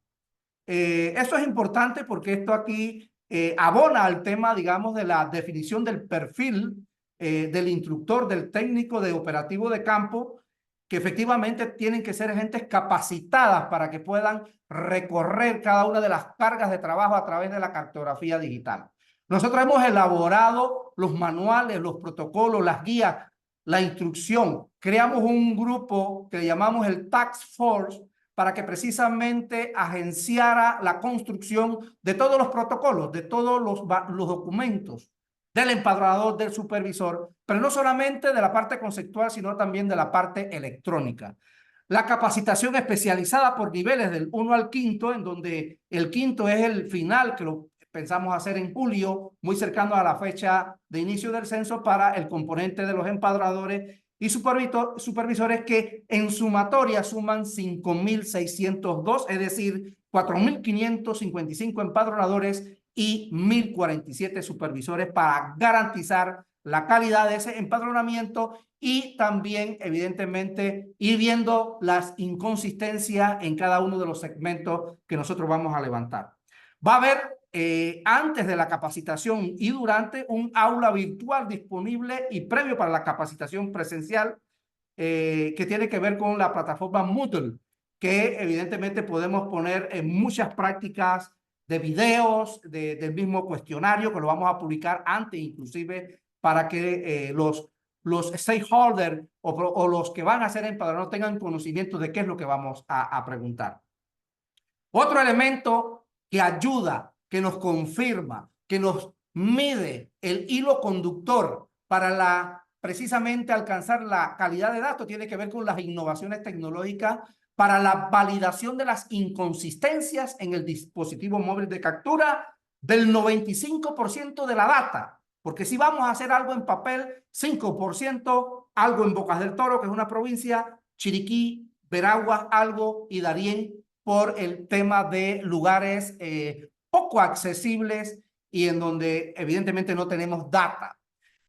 Esto es importante porque esto aquí abona al tema, digamos, de la definición del perfil del instructor, del técnico de operativo de campo, que efectivamente tienen que ser gentes capacitadas para que puedan recorrer cada una de las cargas de trabajo a través de la cartografía digital. Nosotros hemos elaborado los manuales, los protocolos, las guías, la instrucción. Creamos un grupo que llamamos el Task Force para que precisamente agenciara la construcción de todos los protocolos, de todos los documentos del empadronador, del supervisor, pero no solamente de la parte conceptual, sino también de la parte electrónica. La capacitación especializada por niveles del 1 al 5, en donde el 5 es el final, que lo pensamos hacer en julio, muy cercano a la fecha de inicio del censo, para el componente de los empadronadores y supervisores, que en sumatoria suman 5.602, es decir, 4.555 empadronadores y 1.047 supervisores, para garantizar la calidad de ese empadronamiento y también, evidentemente, ir viendo las inconsistencias en cada uno de los segmentos que nosotros vamos a levantar. Va a haber, antes de la capacitación y durante, un aula virtual disponible y previo para la capacitación presencial, que tiene que ver con la plataforma Moodle, que evidentemente podemos poner en muchas prácticas de videos, del mismo cuestionario, que lo vamos a publicar antes inclusive, para que los stakeholders o los que van a ser empadronados tengan conocimiento de qué es lo que vamos a preguntar. Otro elemento que ayuda, que nos confirma, que nos mide el hilo conductor para precisamente alcanzar la calidad de datos, tiene que ver con las innovaciones tecnológicas para la validación de las inconsistencias en el dispositivo móvil de captura del 95% de la data. Porque si vamos a hacer algo en papel, 5%, algo en Bocas del Toro, que es una provincia, Chiriquí, Veraguas, algo, y Darién, por el tema de lugares poco accesibles y en donde evidentemente no tenemos data.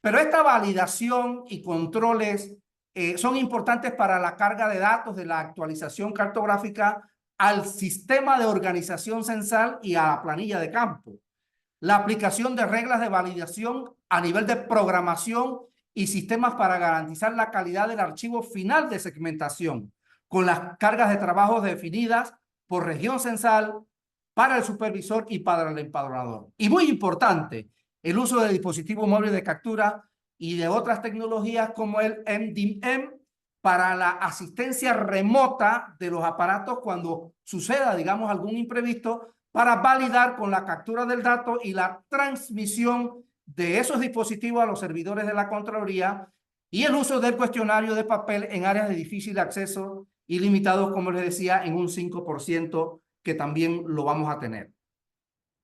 Pero esta validación y controles son importantes para la carga de datos de la actualización cartográfica al sistema de organización censal y a la planilla de campo. La aplicación de reglas de validación a nivel de programación y sistemas para garantizar la calidad del archivo final de segmentación, con las cargas de trabajo definidas por región censal, para el supervisor y para el empadronador. Y muy importante, el uso de dispositivos móviles de captura y de otras tecnologías como el MDM para la asistencia remota de los aparatos cuando suceda, digamos, algún imprevisto, para validar con la captura del dato y la transmisión de esos dispositivos a los servidores de la Contraloría, y el uso del cuestionario de papel en áreas de difícil acceso y limitados, como les decía, en un 5%, que también lo vamos a tener.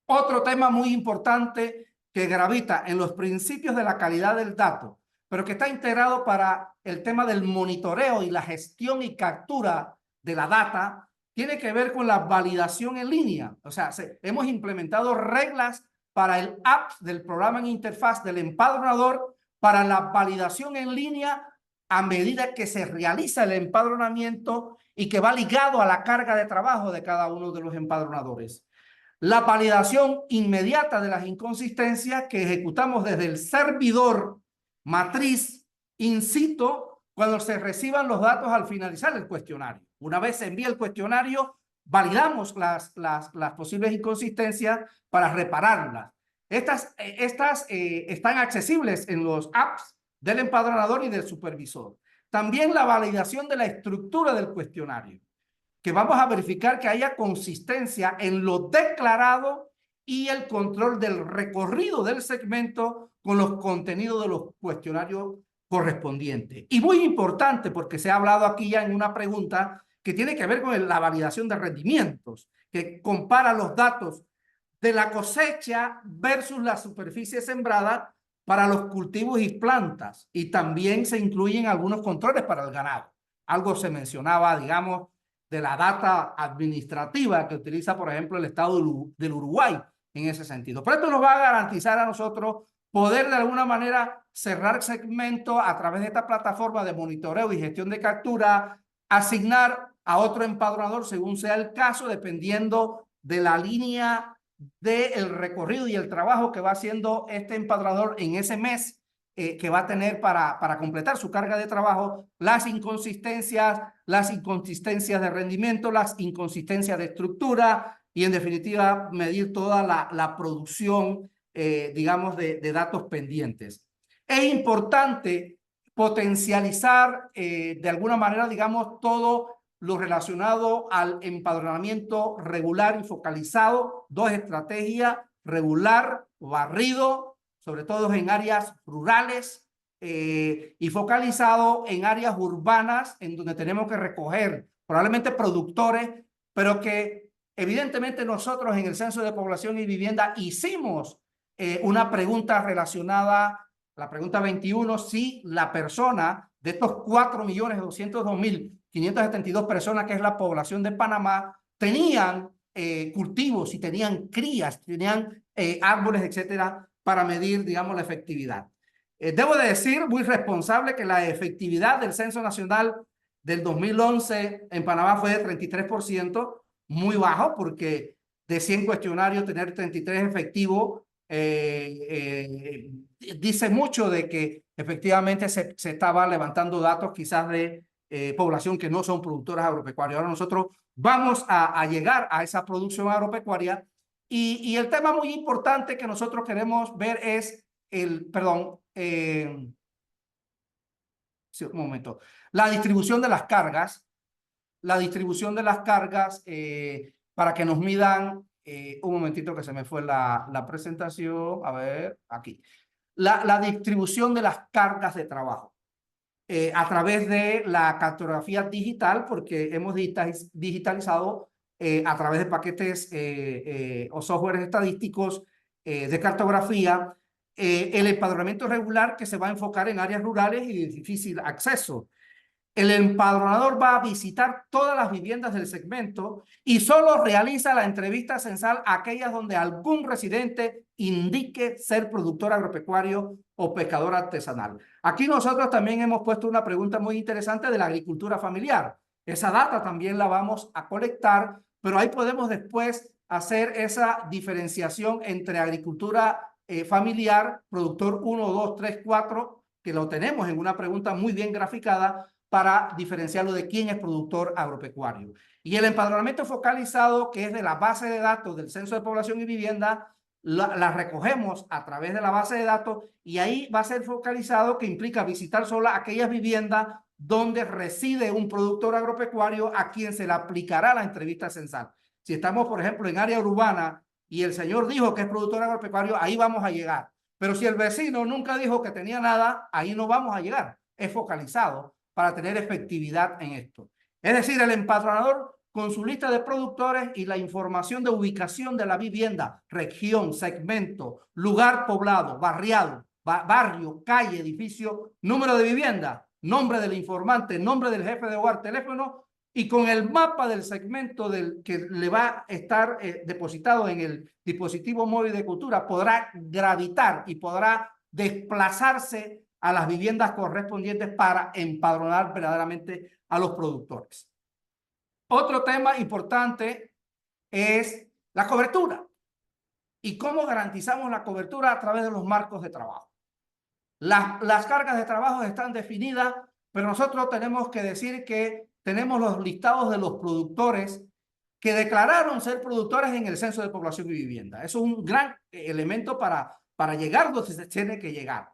Otro tema muy importante que gravita en los principios de la calidad del dato, pero que está integrado para el tema del monitoreo y la gestión y captura de la data, tiene que ver con la validación en línea. O sea, hemos implementado reglas para el app del programa en interfaz del empadronador para la validación en línea a medida que se realiza el empadronamiento y que va ligado a la carga de trabajo de cada uno de los empadronadores. La validación inmediata de las inconsistencias que ejecutamos desde el servidor matriz in situ cuando se reciban los datos al finalizar el cuestionario. Una vez se envía el cuestionario, validamos las posibles inconsistencias para repararlas. Estas están accesibles en los apps del empadronador y del supervisor. También la validación de la estructura del cuestionario, que vamos a verificar que haya consistencia en lo declarado y el control del recorrido del segmento con los contenidos de los cuestionarios correspondientes. Y muy importante, porque se ha hablado aquí ya en una pregunta que tiene que ver con la validación de rendimientos, que compara los datos de la cosecha versus la superficie sembrada para los cultivos y plantas, y también se incluyen algunos controles para el ganado. Algo se mencionaba, digamos, de la data administrativa que utiliza, por ejemplo, el Estado del Uruguay en ese sentido. Pero esto nos va a garantizar a nosotros poder de alguna manera cerrar segmentos a través de esta plataforma de monitoreo y gestión de captura, asignar a otro empadronador según sea el caso, dependiendo de la línea del recorrido y el trabajo que va haciendo este empadronador en ese mes que va a tener para completar su carga de trabajo, las inconsistencias de rendimiento, las inconsistencias de estructura y, en definitiva, medir toda la producción, digamos, de datos pendientes. Es importante potencializar de alguna manera, digamos, todo lo relacionado al empadronamiento regular y focalizado, dos estrategias: regular, barrido, sobre todo en áreas rurales, y focalizado en áreas urbanas, en donde tenemos que recoger probablemente productores, pero que Evidentemente nosotros en el Censo de Población y Vivienda hicimos una pregunta relacionada, la pregunta 21, si la persona de estos 4.202.572 personas, que es la población de Panamá, tenían cultivos, si tenían crías, tenían árboles, etcétera, para medir, digamos, la efectividad. Debo de decir, muy responsable, que la efectividad del Censo Nacional del 2011 en Panamá fue de 33%, muy bajo, porque de 100 cuestionarios tener 33 efectivos dice mucho de que efectivamente se estaba levantando datos quizás de población que no son productoras agropecuarias. Ahora nosotros vamos a llegar a esa producción agropecuaria y el tema muy importante que nosotros queremos ver es sí, un momento, la distribución de las cargas, para que nos midan, un momentito que se me fue la presentación, a ver, aquí, la distribución de las cargas de trabajo a través de la cartografía digital, porque hemos digitalizado a través de paquetes o softwares estadísticos de cartografía, el empadronamiento regular, que se va a enfocar en áreas rurales y de difícil acceso. El empadronador va a visitar todas las viviendas del segmento y solo realiza la entrevista censal a aquellas donde algún residente indique ser productor agropecuario o pescador artesanal. Aquí nosotros también hemos puesto una pregunta muy interesante de la agricultura familiar. Esa data también la vamos a colectar, pero ahí podemos después hacer esa diferenciación entre agricultura familiar, productor 1, 2, 3, 4, que lo tenemos en una pregunta muy bien graficada, para diferenciarlo de quién es productor agropecuario. Y el empadronamiento focalizado, que es de la base de datos del Censo de Población y Vivienda, la recogemos a través de la base de datos y ahí va a ser focalizado, que implica visitar solo aquellas viviendas donde reside un productor agropecuario a quien se le aplicará la entrevista censal. Si estamos, por ejemplo, en área urbana y el señor dijo que es productor agropecuario, ahí vamos a llegar. Pero si el vecino nunca dijo que tenía nada, ahí no vamos a llegar. Es focalizado para tener efectividad en esto. Es decir, el empadronador, con su lista de productores y la información de ubicación de la vivienda, región, segmento, lugar poblado, barriado, barrio, calle, edificio, número de vivienda, nombre del informante, nombre del jefe de hogar, teléfono, y con el mapa del segmento que le va a estar depositado en el dispositivo móvil de cultura, podrá gravitar y podrá desplazarse a las viviendas correspondientes para empadronar verdaderamente a los productores. Otro tema importante es la cobertura y cómo garantizamos la cobertura a través de los marcos de trabajo. Las cargas de trabajo están definidas, pero nosotros tenemos que decir que tenemos los listados de los productores que declararon ser productores en el Censo de Población y Vivienda. Eso es un gran elemento para llegar donde se tiene que llegar.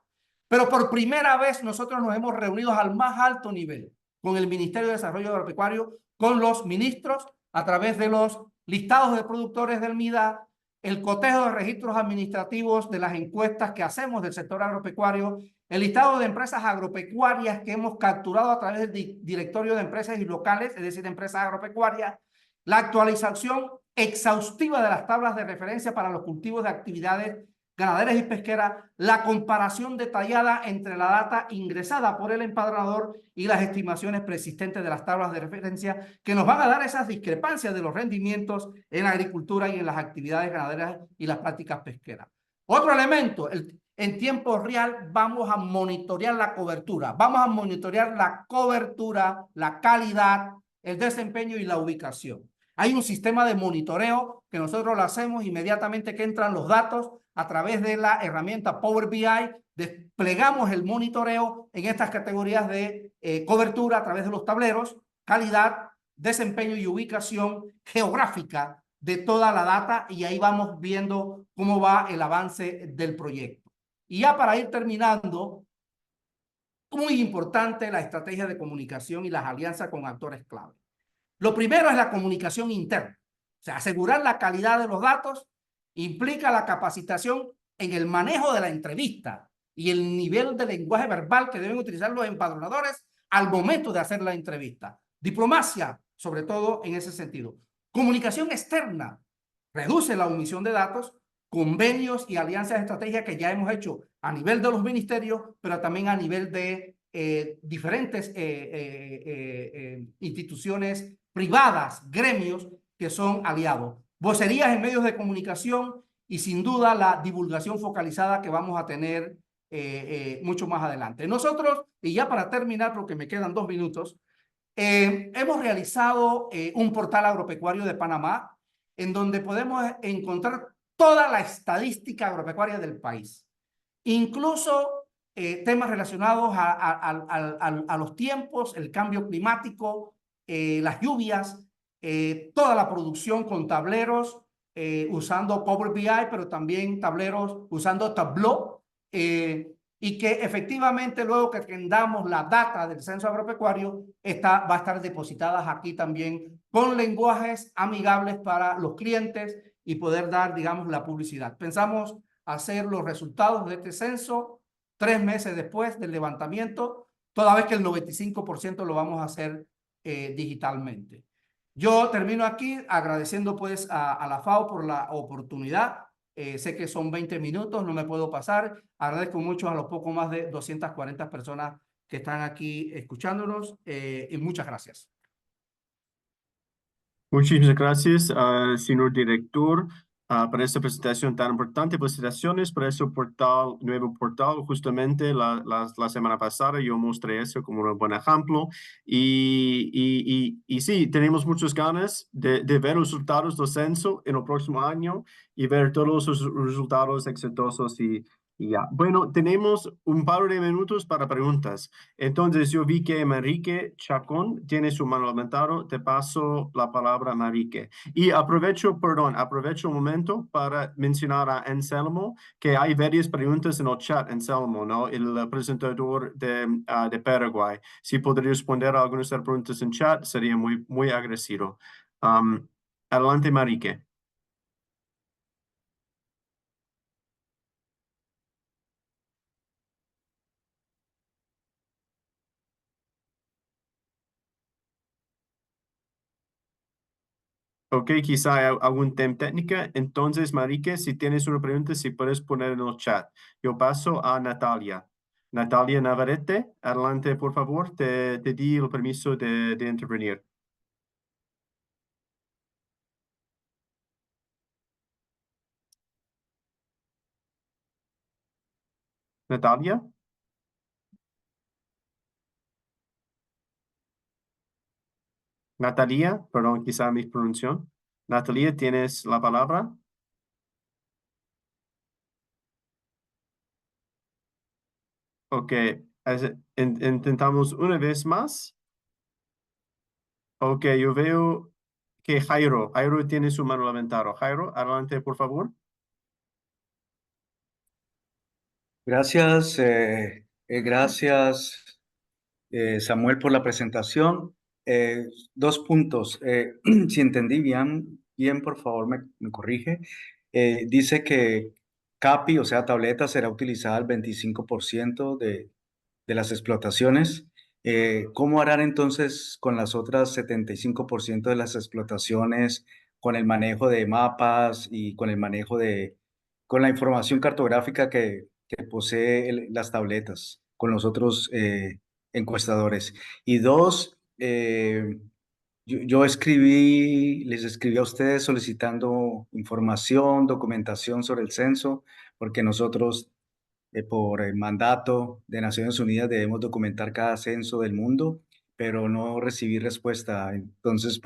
Pero por primera vez nosotros nos hemos reunido al más alto nivel con el Ministerio de Desarrollo Agropecuario, con los ministros, a través de los listados de productores del MIDA, el cotejo de registros administrativos de las encuestas que hacemos del sector agropecuario, el listado de empresas agropecuarias que hemos capturado a través del directorio de empresas y locales, es decir, de empresas agropecuarias, la actualización exhaustiva de las tablas de referencia para los cultivos de actividades ganaderas y pesqueras, la comparación detallada entre la data ingresada por el empadronador y las estimaciones preexistentes de las tablas de referencia, que nos van a dar esas discrepancias de los rendimientos en la agricultura y en las actividades ganaderas y las prácticas pesqueras. Otro elemento, en tiempo real vamos a monitorear la cobertura, la calidad, el desempeño y la ubicación. Hay un sistema de monitoreo que nosotros lo hacemos inmediatamente que entran los datos a través de la herramienta Power BI. Desplegamos el monitoreo en estas categorías de cobertura a través de los tableros, calidad, desempeño y ubicación geográfica de toda la data, y ahí vamos viendo cómo va el avance del proyecto. Y ya para ir terminando, muy importante la estrategia de comunicación y las alianzas con actores clave. Lo primero es la comunicación interna, o sea, asegurar la calidad de los datos implica la capacitación en el manejo de la entrevista y el nivel de lenguaje verbal que deben utilizar los empadronadores al momento de hacer la entrevista. Diplomacia, sobre todo en ese sentido. Comunicación externa, reduce la omisión de datos, convenios y alianzas estratégicas que ya hemos hecho a nivel de los ministerios, pero también a nivel de diferentes instituciones privadas, gremios que son aliados. Vocerías en medios de comunicación y sin duda la divulgación focalizada que vamos a tener mucho más adelante. Nosotros, y ya para terminar, porque me quedan 2 minutos, hemos realizado un portal agropecuario de Panamá en donde podemos encontrar toda la estadística agropecuaria del país, incluso temas relacionados a los tiempos, el cambio climático, las lluvias, toda la producción con tableros usando Power BI, pero también tableros usando Tableau, y que efectivamente luego que tengamos la data del censo agropecuario, va a estar depositada aquí también con lenguajes amigables para los clientes y poder dar, digamos, la publicidad. Pensamos hacer los resultados de este censo 3 meses después del levantamiento, toda vez que el 95% lo vamos a hacer digitalmente. Yo termino aquí agradeciendo pues a la FAO por la oportunidad. Sé que son 20 minutos, no me puedo pasar. Agradezco mucho a los poco más de 240 personas que están aquí escuchándonos y muchas gracias. Muchísimas gracias, señor director, por esta presentación tan importante. Felicitaciones por este portal, nuevo portal. Justamente la semana pasada yo mostré eso como un buen ejemplo. Y sí, tenemos muchas ganas de ver los resultados del censo en el próximo año y ver todos los resultados exitosos y ya. Bueno, tenemos un par de minutos para preguntas. Entonces, yo vi que Marique Chacón tiene su mano levantada. Te paso la palabra, Marique. Y aprovecho un momento para mencionar a Anselmo, que hay varias preguntas en el chat, Anselmo, ¿no? El presentador de Paraguay. Si podría responder a algunas de las preguntas en chat, sería muy agradecido. Adelante, Marique. Ok, quizá hay algún tema técnica. Entonces, Marique, si tienes una pregunta, si puedes poner en el chat. Yo paso a Natalia. Natalia Navarrete, adelante, por favor. Te di el permiso de intervenir. Natalia. Natalia, perdón, quizá mi pronunciación. Natalia, ¿tienes la palabra? Ok, intentamos una vez más. Ok, yo veo que Jairo tiene su mano levantada. Jairo, adelante, por favor. Gracias, gracias Samuel por la presentación. 2 puntos. Si entendí bien, por favor me corrige. Dice que CAPI, o sea, tableta, será utilizada al 25% de las explotaciones. ¿Cómo harán entonces con las otras 75% de las explotaciones, con el manejo de mapas y con el manejo con la información cartográfica que posee las tabletas, con los otros encuestadores? Y 2, yo les escribí a ustedes solicitando información, documentación sobre el censo, porque nosotros por el mandato de Naciones Unidas debemos documentar cada censo del mundo, pero no recibí respuesta. Entonces,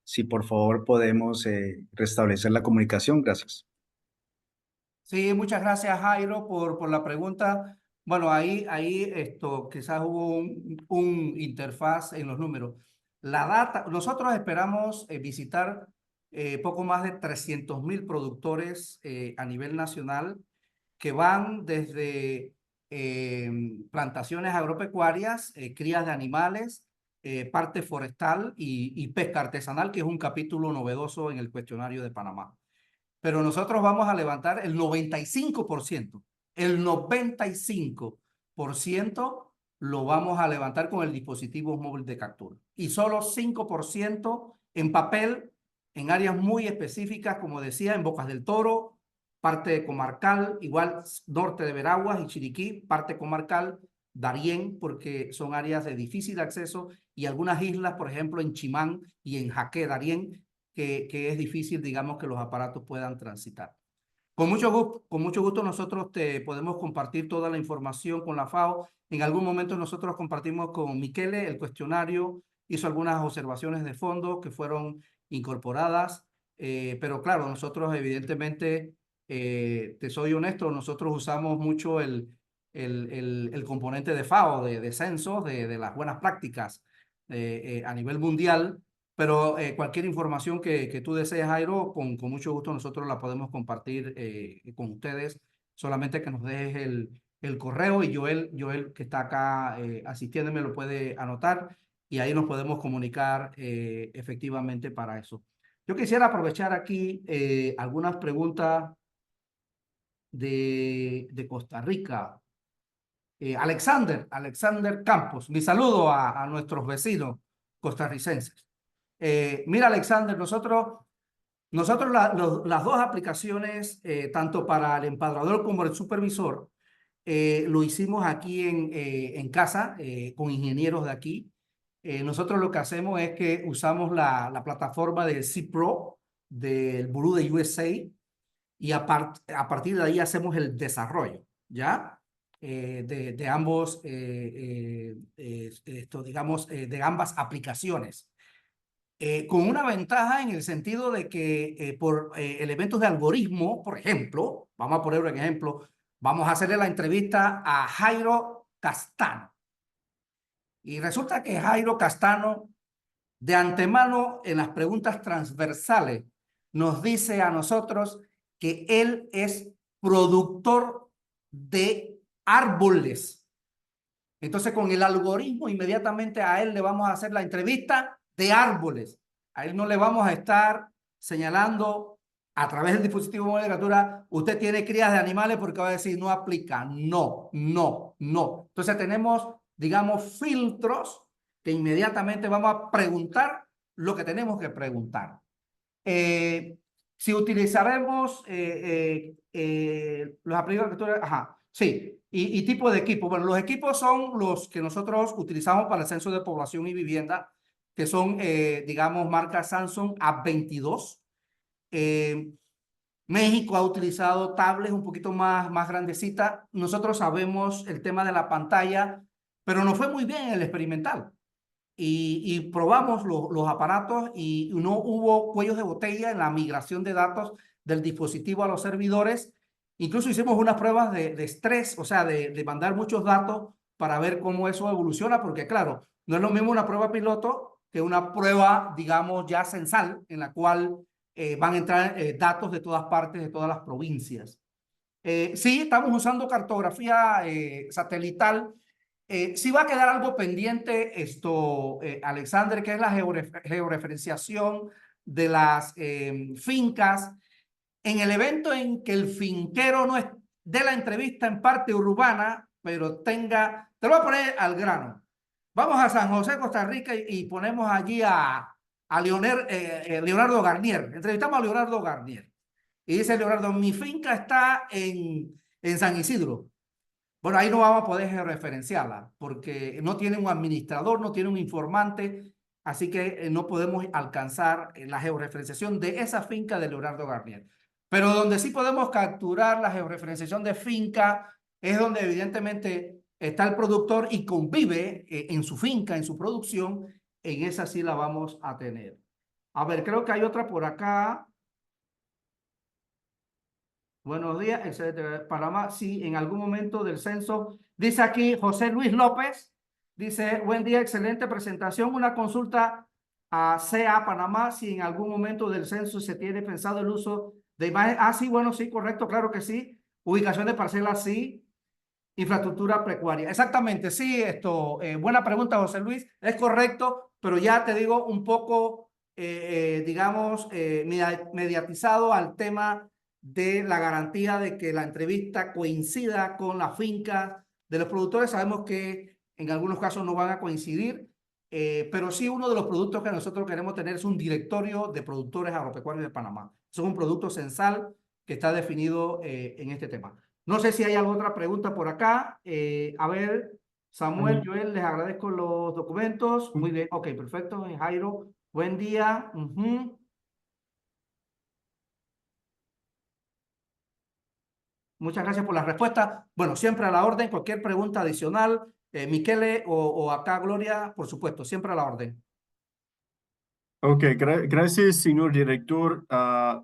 si por favor podemos restablecer la comunicación. Gracias. Sí, muchas gracias, Jairo, por la pregunta. Bueno, ahí esto, quizás hubo un interfaz en los números. La data, nosotros esperamos visitar poco más de 300,000 productores a nivel nacional que van desde plantaciones agropecuarias, crías de animales, parte forestal y pesca artesanal, que es un capítulo novedoso en el cuestionario de Panamá. Pero nosotros vamos a levantar el 95%. El 95% lo vamos a levantar con el dispositivo móvil de captura. Y solo 5% en papel en áreas muy específicas, como decía, en Bocas del Toro, parte comarcal, igual norte de Veraguas y Chiriquí, parte comarcal, Darién, porque son áreas de difícil acceso, y algunas islas, por ejemplo, en Chimán y en Jaque, Darién, que es difícil, digamos, que los aparatos puedan transitar. Con mucho gusto nosotros te podemos compartir toda la información con la FAO. En algún momento nosotros compartimos con Michele el cuestionario, hizo algunas observaciones de fondo que fueron incorporadas, pero claro, nosotros evidentemente, te soy honesto, nosotros usamos mucho el componente de FAO, de censos, de las buenas prácticas a nivel mundial. Pero cualquier información que tú desees, Jairo, con mucho gusto nosotros la podemos compartir con ustedes. Solamente que nos dejes el correo, y Joel que está acá asistiéndome lo puede anotar, y ahí nos podemos comunicar efectivamente para eso. Yo quisiera aprovechar aquí algunas preguntas de Costa Rica. Alexander Campos, mi saludo a nuestros vecinos costarricenses. Mira, Alexander, nosotros las dos aplicaciones, tanto para el empadronador como el supervisor, lo hicimos aquí en casa con ingenieros de aquí. Nosotros lo que hacemos es que usamos la plataforma de CPRO, del Buró de USA, y a partir de ahí hacemos el desarrollo, ¿ya? De ambos, digamos, de ambas aplicaciones. Con una ventaja en el sentido de que por elementos de algoritmo, por ejemplo, vamos a poner un ejemplo, vamos a hacerle la entrevista a Jairo Castano. Y resulta que Jairo Castano, de antemano, en las preguntas transversales, nos dice a nosotros que él es productor de árboles. Entonces, con el algoritmo, inmediatamente a él le vamos a hacer la entrevista de árboles. A él no le vamos a estar señalando a través del dispositivo móvil de captura, usted tiene crías de animales, porque va a decir no aplica. No. Entonces tenemos, digamos, filtros que inmediatamente vamos a preguntar lo que tenemos que preguntar. Si utilizaremos los aplicativos de captura, sí, y tipo de equipo. Bueno, los equipos son los que nosotros utilizamos para el censo de población y vivienda, que son, digamos, marca Samsung A22. México ha utilizado tablets un poquito más grandecita. Nosotros sabemos el tema de la pantalla, pero no fue muy bien en el experimental. Y probamos los aparatos y no hubo cuellos de botella en la migración de datos del dispositivo a los servidores. Incluso hicimos unas pruebas de estrés, o sea, de mandar muchos datos para ver cómo eso evoluciona, porque claro, no es lo mismo una prueba piloto que una prueba, digamos, ya censal, en la cual van a entrar datos de todas partes, de todas las provincias. Sí, estamos usando cartografía satelital. Sí va a quedar algo pendiente esto, Alexander, que es la georreferenciación de las fincas. En el evento en que el finquero no es de la entrevista en parte urbana, pero tenga, te lo voy a poner al grano. Vamos a San José, Costa Rica, y ponemos allí a Leonardo Garnier. Entrevistamos a Leonardo Garnier. Y dice Leonardo, mi finca está en San Isidro. Bueno, ahí no vamos a poder georreferenciarla porque no tiene un administrador, no tiene un informante, así que no podemos alcanzar la georreferenciación de esa finca de Leonardo Garnier. Pero donde sí podemos capturar la georreferenciación de finca es donde evidentemente está el productor y convive en su finca, en su producción. En esa sí la vamos a tener. A ver, creo que hay otra por acá. Buenos días, etcétera. Panamá, sí, en algún momento del censo. Dice aquí José Luis López, dice, buen día, excelente presentación. Una consulta a CA Panamá, si en algún momento del censo se tiene pensado el uso de imagen. Ah, sí, bueno, sí, correcto, claro que sí. Ubicación de parcelas, sí. Infraestructura pecuaria. Exactamente, sí, buena pregunta, José Luis, es correcto, pero ya te digo un poco, digamos, mediatizado al tema de la garantía de que la entrevista coincida con la finca de los productores. Sabemos que en algunos casos no van a coincidir. pero sí uno de los productos que nosotros queremos tener es un directorio de productores agropecuarios de Panamá. Es un producto censal que está definido en este tema. No sé si hay alguna otra pregunta por acá. A ver, Samuel, Joel, les agradezco los documentos. Muy bien, ok, perfecto. Jairo, buen día. Muchas gracias por la respuesta. Bueno, siempre a la orden. Cualquier pregunta adicional, Miquele o acá Gloria, por supuesto, siempre a la orden. Ok, gracias, señor director.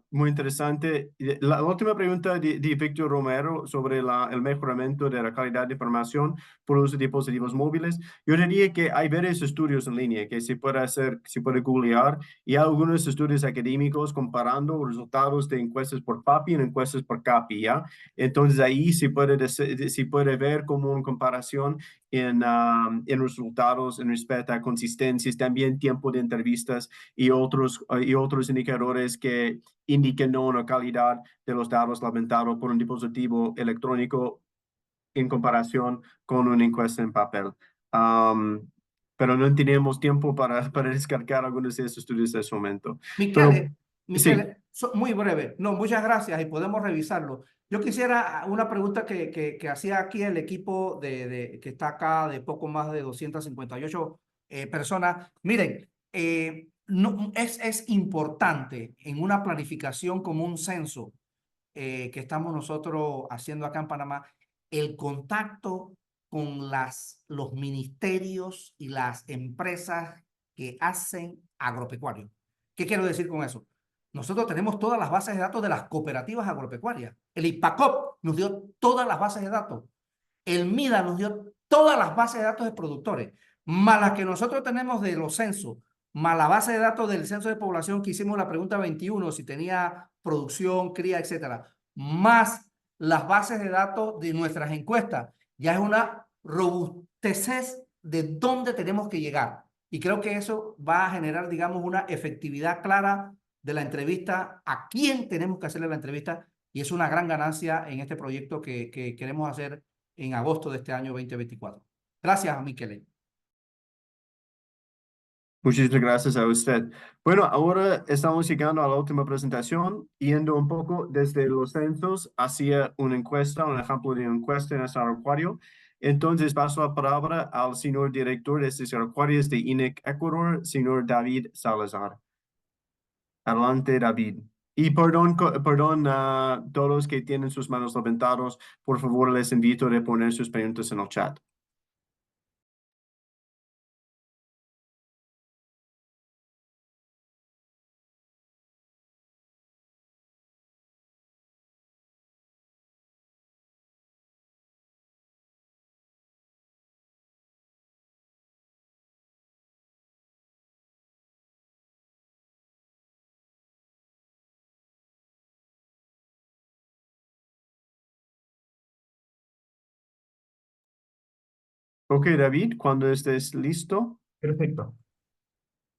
Muy interesante. La última pregunta de Víctor Romero sobre el mejoramiento de la calidad de información por uso de dispositivos móviles. Yo diría que hay varios estudios en línea que se puede hacer, se puede googlear, y hay algunos estudios académicos comparando resultados de encuestas por PAPI y encuestas por CAPI, ¿ya? Entonces ahí se puede ver como una comparación en resultados en respecto a consistencias, también tiempo de entrevistas y otros indicadores que indiquen una calidad de los datos lamentados por un dispositivo electrónico en comparación con una encuesta en papel. Pero no tenemos tiempo para descargar algunos de esos estudios en este momento. Pero sí. Muy breve. No, muchas gracias y podemos revisarlo. Yo quisiera una pregunta que hacía aquí el equipo que está acá de poco más de 258 personas. Miren, no, es importante en una planificación como un censo que estamos nosotros haciendo acá en Panamá, el contacto con los ministerios y las empresas que hacen agropecuario. ¿Qué quiero decir con eso? Nosotros tenemos todas las bases de datos de las cooperativas agropecuarias. El IPACOP nos dio todas las bases de datos. El MIDA nos dio todas las bases de datos de productores, más las que nosotros tenemos de los censos, más la base de datos del censo de población que hicimos la pregunta 21, si tenía producción, cría, etcétera, más las bases de datos de nuestras encuestas. Ya es una robustez de dónde tenemos que llegar. Y creo que eso va a generar, digamos, una efectividad clara de la entrevista, a quién tenemos que hacerle la entrevista, y es una gran ganancia en este proyecto que queremos hacer en agosto de este año 2024. Gracias, Miquele. Muchísimas gracias a usted. Bueno, ahora estamos llegando a la última presentación, yendo un poco desde los censos hacia una encuesta, un ejemplo de una encuesta en nuestro agropecuario. Entonces paso la palabra al señor director de estos agropecuarios de INEC Ecuador, señor David Salazar. Adelante, David. Y perdón a todos los que tienen sus manos levantadas, por favor les invito a poner sus preguntas en el chat. Ok, David, cuando estés listo. Perfecto.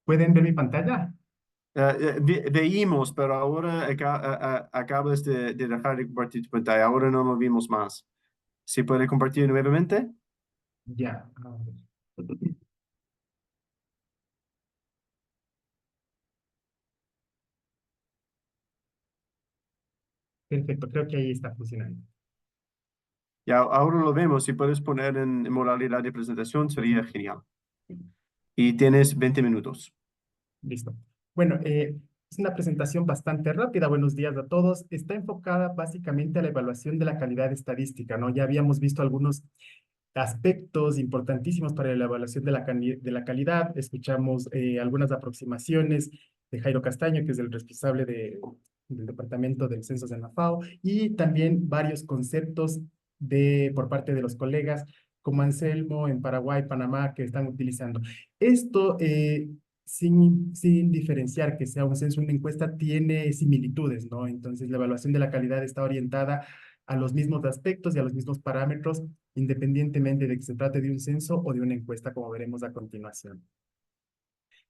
¿Pueden ver mi pantalla? Veímos, pero ahora acabas de dejar de compartir tu pantalla. Ahora no lo vimos más. ¿Sí puede compartir nuevamente? Ya. A ver. Perfecto, creo que ahí está funcionando. Ya, ahora lo vemos. Si puedes poner en modalidad de presentación, sería genial. Y tienes 20 minutos. Listo. Bueno, es una presentación bastante rápida. Buenos días a todos. Está enfocada básicamente a la evaluación de la calidad estadística, ¿no? Ya habíamos visto algunos aspectos importantísimos para la evaluación de la calidad. Escuchamos algunas aproximaciones de Jairo Castaño, que es el responsable del Departamento del Censo de la FAO, y también varios conceptos por parte de los colegas como Anselmo en Paraguay, Panamá, que están utilizando. Esto, sin diferenciar que sea un censo o una encuesta, tiene similitudes, ¿no? Entonces, la evaluación de la calidad está orientada a los mismos aspectos y a los mismos parámetros, independientemente de que se trate de un censo o de una encuesta, como veremos a continuación.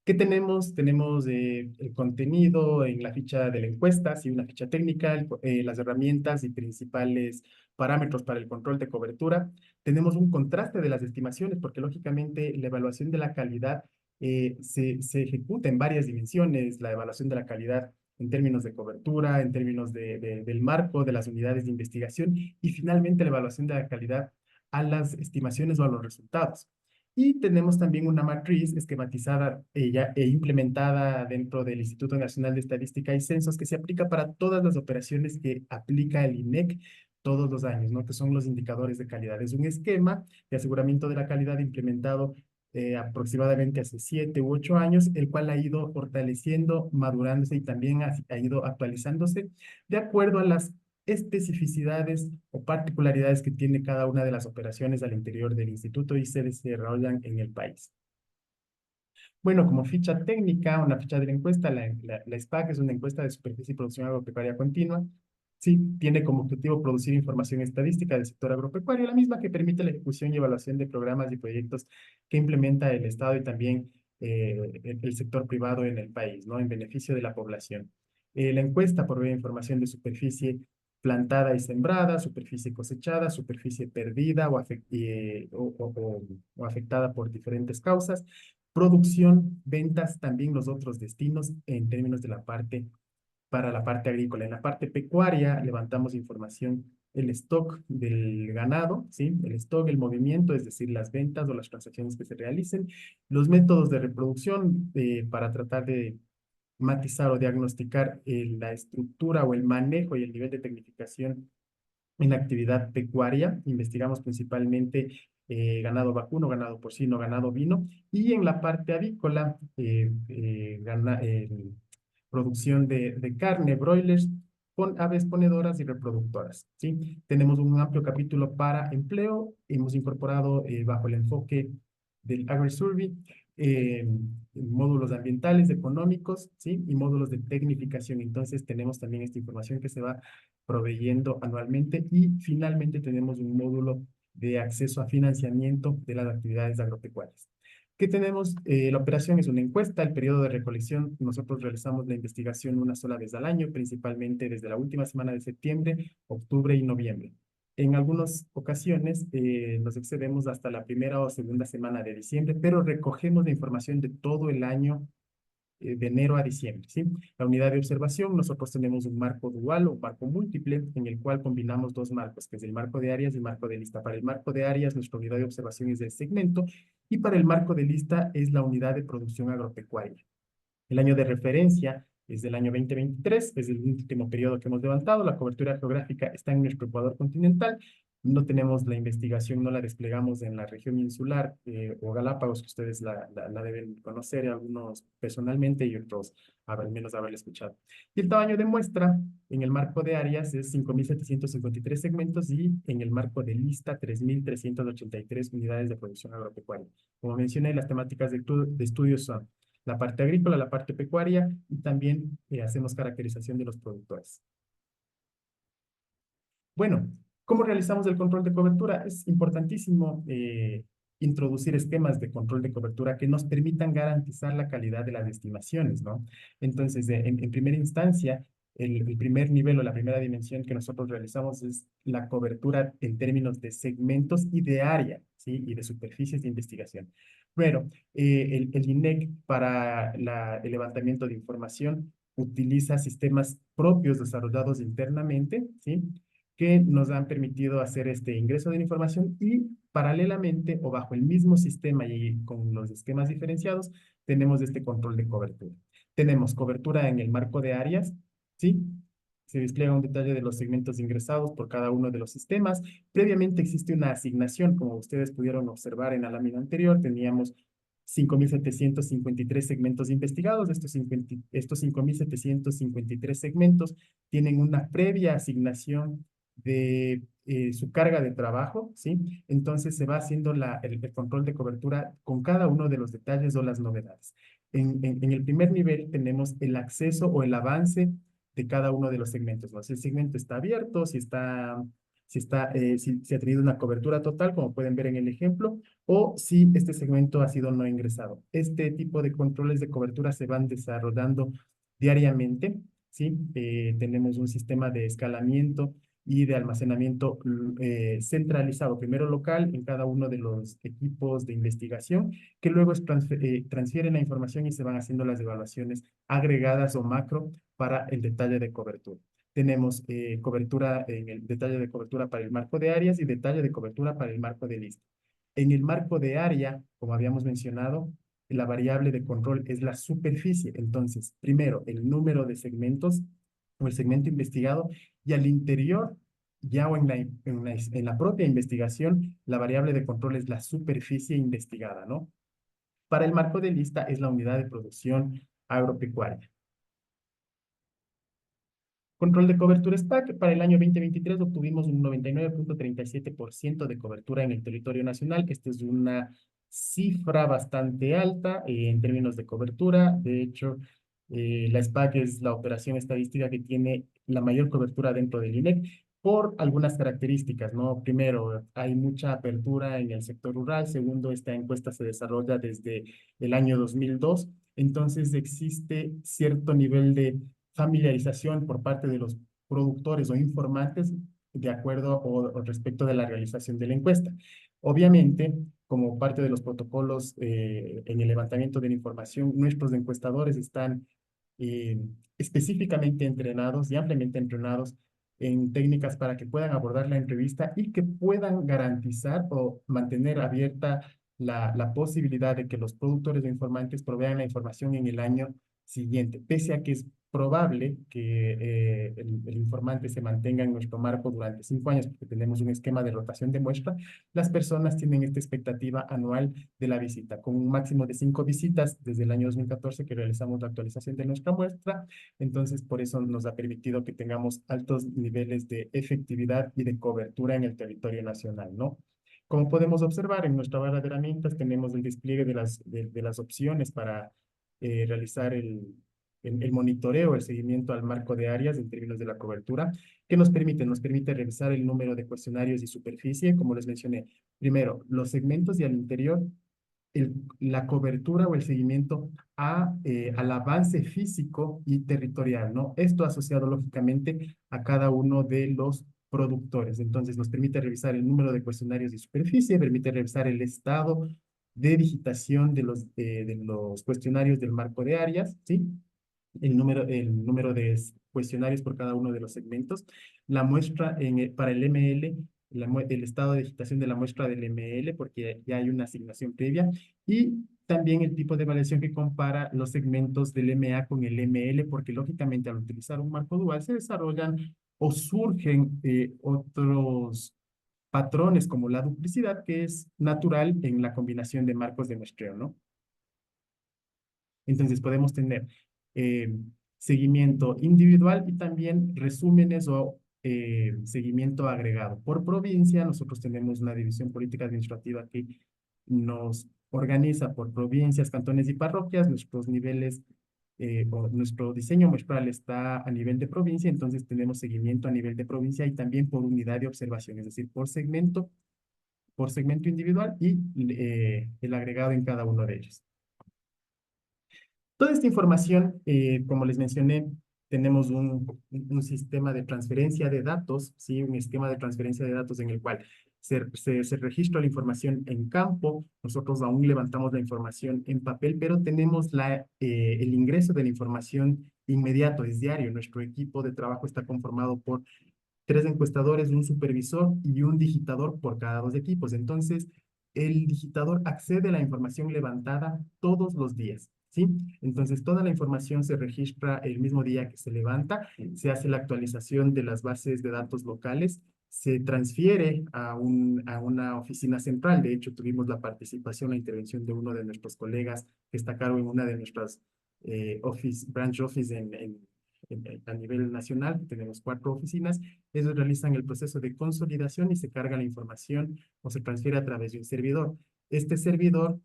¿Qué tenemos? Tenemos el contenido en la ficha de la encuesta, sí, una ficha técnica, las herramientas y principales parámetros para el control de cobertura. Tenemos un contraste de las estimaciones, porque lógicamente la evaluación de la calidad se ejecuta en varias dimensiones, la evaluación de la calidad en términos de cobertura, en términos del marco, de las unidades de investigación y finalmente la evaluación de la calidad a las estimaciones o a los resultados. Y tenemos también una matriz esquematizada e implementada dentro del Instituto Nacional de Estadística y Censos que se aplica para todas las operaciones que aplica el INEC todos los años, ¿no? Que son los indicadores de calidad. Es un esquema de aseguramiento de la calidad implementado aproximadamente hace 7 u 8 años, el cual ha ido fortaleciendo, madurándose y también ha ido actualizándose de acuerdo a las especificidades o particularidades que tiene cada una de las operaciones al interior del instituto y se desarrollan en el país. Bueno, como ficha técnica, una ficha de la encuesta, la SPAC es una encuesta de superficie y producción agropecuaria continua. Sí, tiene como objetivo producir información estadística del sector agropecuario, la misma que permite la ejecución y evaluación de programas y proyectos que implementa el Estado y también el sector privado en el país, ¿no? En beneficio de la población. La encuesta provee información de superficie plantada y sembrada, superficie cosechada, superficie perdida o afectada por diferentes causas, producción, ventas, también los otros destinos en términos de la parte, para la parte agrícola. En la parte pecuaria levantamos información, el stock del ganado, ¿sí? El stock, el movimiento, es decir, las ventas o las transacciones que se realicen, los métodos de reproducción para tratar de matizar o diagnosticar la estructura o el manejo y el nivel de tecnificación en actividad pecuaria. Investigamos principalmente ganado vacuno, ganado porcino, ganado ovino, y en la parte avícola, producción de carne, broilers, con aves ponedoras y reproductoras, ¿sí? Tenemos un amplio capítulo para empleo, hemos incorporado bajo el enfoque del AgriSurvey, módulos ambientales, económicos, ¿sí? Y módulos de tecnificación. Entonces tenemos también esta información que se va proveyendo anualmente y finalmente tenemos un módulo de acceso a financiamiento de las actividades agropecuarias. ¿Qué tenemos? La operación es una encuesta, el periodo de recolección, nosotros realizamos la investigación una sola vez al año, principalmente desde la última semana de septiembre, octubre y noviembre. En algunas ocasiones nos excedemos hasta la primera o segunda semana de diciembre, pero recogemos la información de todo el año de enero a diciembre, ¿sí? La unidad de observación, nosotros tenemos un marco dual o marco múltiple en el cual combinamos dos marcos, que es el marco de áreas y el marco de lista. Para el marco de áreas, nuestra unidad de observación es el segmento y para el marco de lista es la unidad de producción agropecuaria. El año de referencia es del año 2023, es el último periodo que hemos levantado. La cobertura geográfica está en nuestro Ecuador continental. No tenemos la investigación, no la desplegamos en la región insular o Galápagos, que ustedes la deben conocer, algunos personalmente y otros al menos haberla escuchado. Y el tamaño de muestra en el marco de áreas es 5.753 segmentos y en el marco de lista 3.383 unidades de producción agropecuaria. Como mencioné, las temáticas de estudios son la parte agrícola, la parte pecuaria y también hacemos caracterización de los productores. Bueno, ¿cómo realizamos el control de cobertura? Es importantísimo introducir esquemas de control de cobertura que nos permitan garantizar la calidad de las estimaciones, ¿no? Entonces, en primera instancia, el primer nivel o la primera dimensión que nosotros realizamos es la cobertura en términos de segmentos y de área, ¿sí? Y de superficies de investigación. Bueno, el INEC para el levantamiento de información utiliza sistemas propios desarrollados internamente, ¿sí? Que nos han permitido hacer este ingreso de la información y paralelamente o bajo el mismo sistema y con los esquemas diferenciados, tenemos este control de cobertura. Tenemos cobertura en el marco de áreas, ¿sí? Se despliega un detalle de los segmentos ingresados por cada uno de los sistemas. Previamente existe una asignación, como ustedes pudieron observar en la lámina anterior, teníamos 5.753 segmentos investigados. Estos 5.753 segmentos tienen una previa asignación de su carga de trabajo, ¿sí? Entonces se va haciendo el control de cobertura con cada uno de los detalles o las novedades. En el primer nivel tenemos el acceso o el avance de cada uno de los segmentos, ¿no? Si el segmento está abierto, si se ha tenido una cobertura total, como pueden ver en el ejemplo, o si este segmento ha sido no ingresado. Este tipo de controles de cobertura se van desarrollando diariamente, ¿sí? Tenemos un sistema de escalamiento y de almacenamiento centralizado, primero local en cada uno de los equipos de investigación, que luego transfieren la información y se van haciendo las evaluaciones agregadas o macro para el detalle de cobertura. Tenemos cobertura en el detalle de cobertura para el marco de áreas y detalle de cobertura para el marco de lista. En el marco de área, como habíamos mencionado, la variable de control es la superficie. Entonces, primero, el número de segmentos o el segmento investigado, y al interior, ya o en la propia investigación, la variable de control es la superficie investigada, ¿no? Para el marco de lista es la unidad de producción agropecuaria. Control de cobertura SPAC, para el año 2023 obtuvimos un 99.37% de cobertura en el territorio nacional. Esta es una cifra bastante alta en términos de cobertura. De hecho, la SPAC es la operación estadística que tiene la mayor cobertura dentro del INEC por algunas características, ¿no? Primero, hay mucha apertura en el sector rural. Segundo, esta encuesta se desarrolla desde el año 2002. Entonces, existe cierto nivel de familiarización por parte de los productores o informantes de acuerdo o respecto de la realización de la encuesta. Obviamente, como parte de los protocolos en el levantamiento de la información, nuestros encuestadores están específicamente entrenados y ampliamente entrenados en técnicas para que puedan abordar la entrevista y que puedan garantizar o mantener abierta la posibilidad de que los productores o informantes provean la información en el año siguiente, pese a que es probable que el informante se mantenga en nuestro marco durante 5 años, porque tenemos un esquema de rotación de muestra. Las personas tienen esta expectativa anual de la visita, con un máximo de 5 visitas desde el año 2014 que realizamos la actualización de nuestra muestra. Entonces, por eso nos ha permitido que tengamos altos niveles de efectividad y de cobertura en el territorio nacional, ¿no? Como podemos observar, en nuestra barra de herramientas tenemos el despliegue de las opciones para realizar el monitoreo, el seguimiento al marco de áreas en términos de la cobertura, que nos permite revisar el número de cuestionarios y superficie, como les mencioné. Primero, los segmentos y al interior, la cobertura o el seguimiento al avance físico y territorial, ¿no? Esto asociado lógicamente a cada uno de los productores. Entonces, nos permite revisar el número de cuestionarios y superficie, permite revisar el estado de digitación de los cuestionarios del marco de áreas, ¿sí? El número de cuestionarios por cada uno de los segmentos, la muestra para el ML, el estado de digitación de la muestra del ML, porque ya hay una asignación previa, y también el tipo de evaluación que compara los segmentos del MA con el ML, porque lógicamente al utilizar un marco dual se desarrollan o surgen otros patrones como la duplicidad, que es natural en la combinación de marcos de muestreo, ¿no? Entonces podemos tener seguimiento individual y también resúmenes o seguimiento agregado. Por provincia, nosotros tenemos una división política administrativa que nos organiza por provincias, cantones y parroquias. Nuestros niveles o nuestro diseño muestral está a nivel de provincia, entonces tenemos seguimiento a nivel de provincia y también por unidad de observación, es decir, por segmento individual y el agregado en cada uno de ellos. Toda esta información, como les mencioné, tenemos un sistema de transferencia de datos, ¿sí? Un esquema de transferencia de datos en el cual se registra la información en campo. Nosotros aún levantamos la información en papel, pero tenemos el ingreso de la información inmediato, es diario. Nuestro equipo de trabajo está conformado por 3 encuestadores, un supervisor y un digitador por cada 2 equipos. Entonces, el digitador accede a la información levantada todos los días, ¿sí? Entonces, toda la información se registra el mismo día que se levanta, se hace la actualización de las bases de datos locales, se transfiere a una oficina central. De hecho, tuvimos la participación, la intervención de uno de nuestros colegas que está a cargo en una de nuestras branch office a nivel nacional. Tenemos 4 oficinas. Ellos realizan el proceso de consolidación y se carga la información o se transfiere a través de un servidor. Este servidor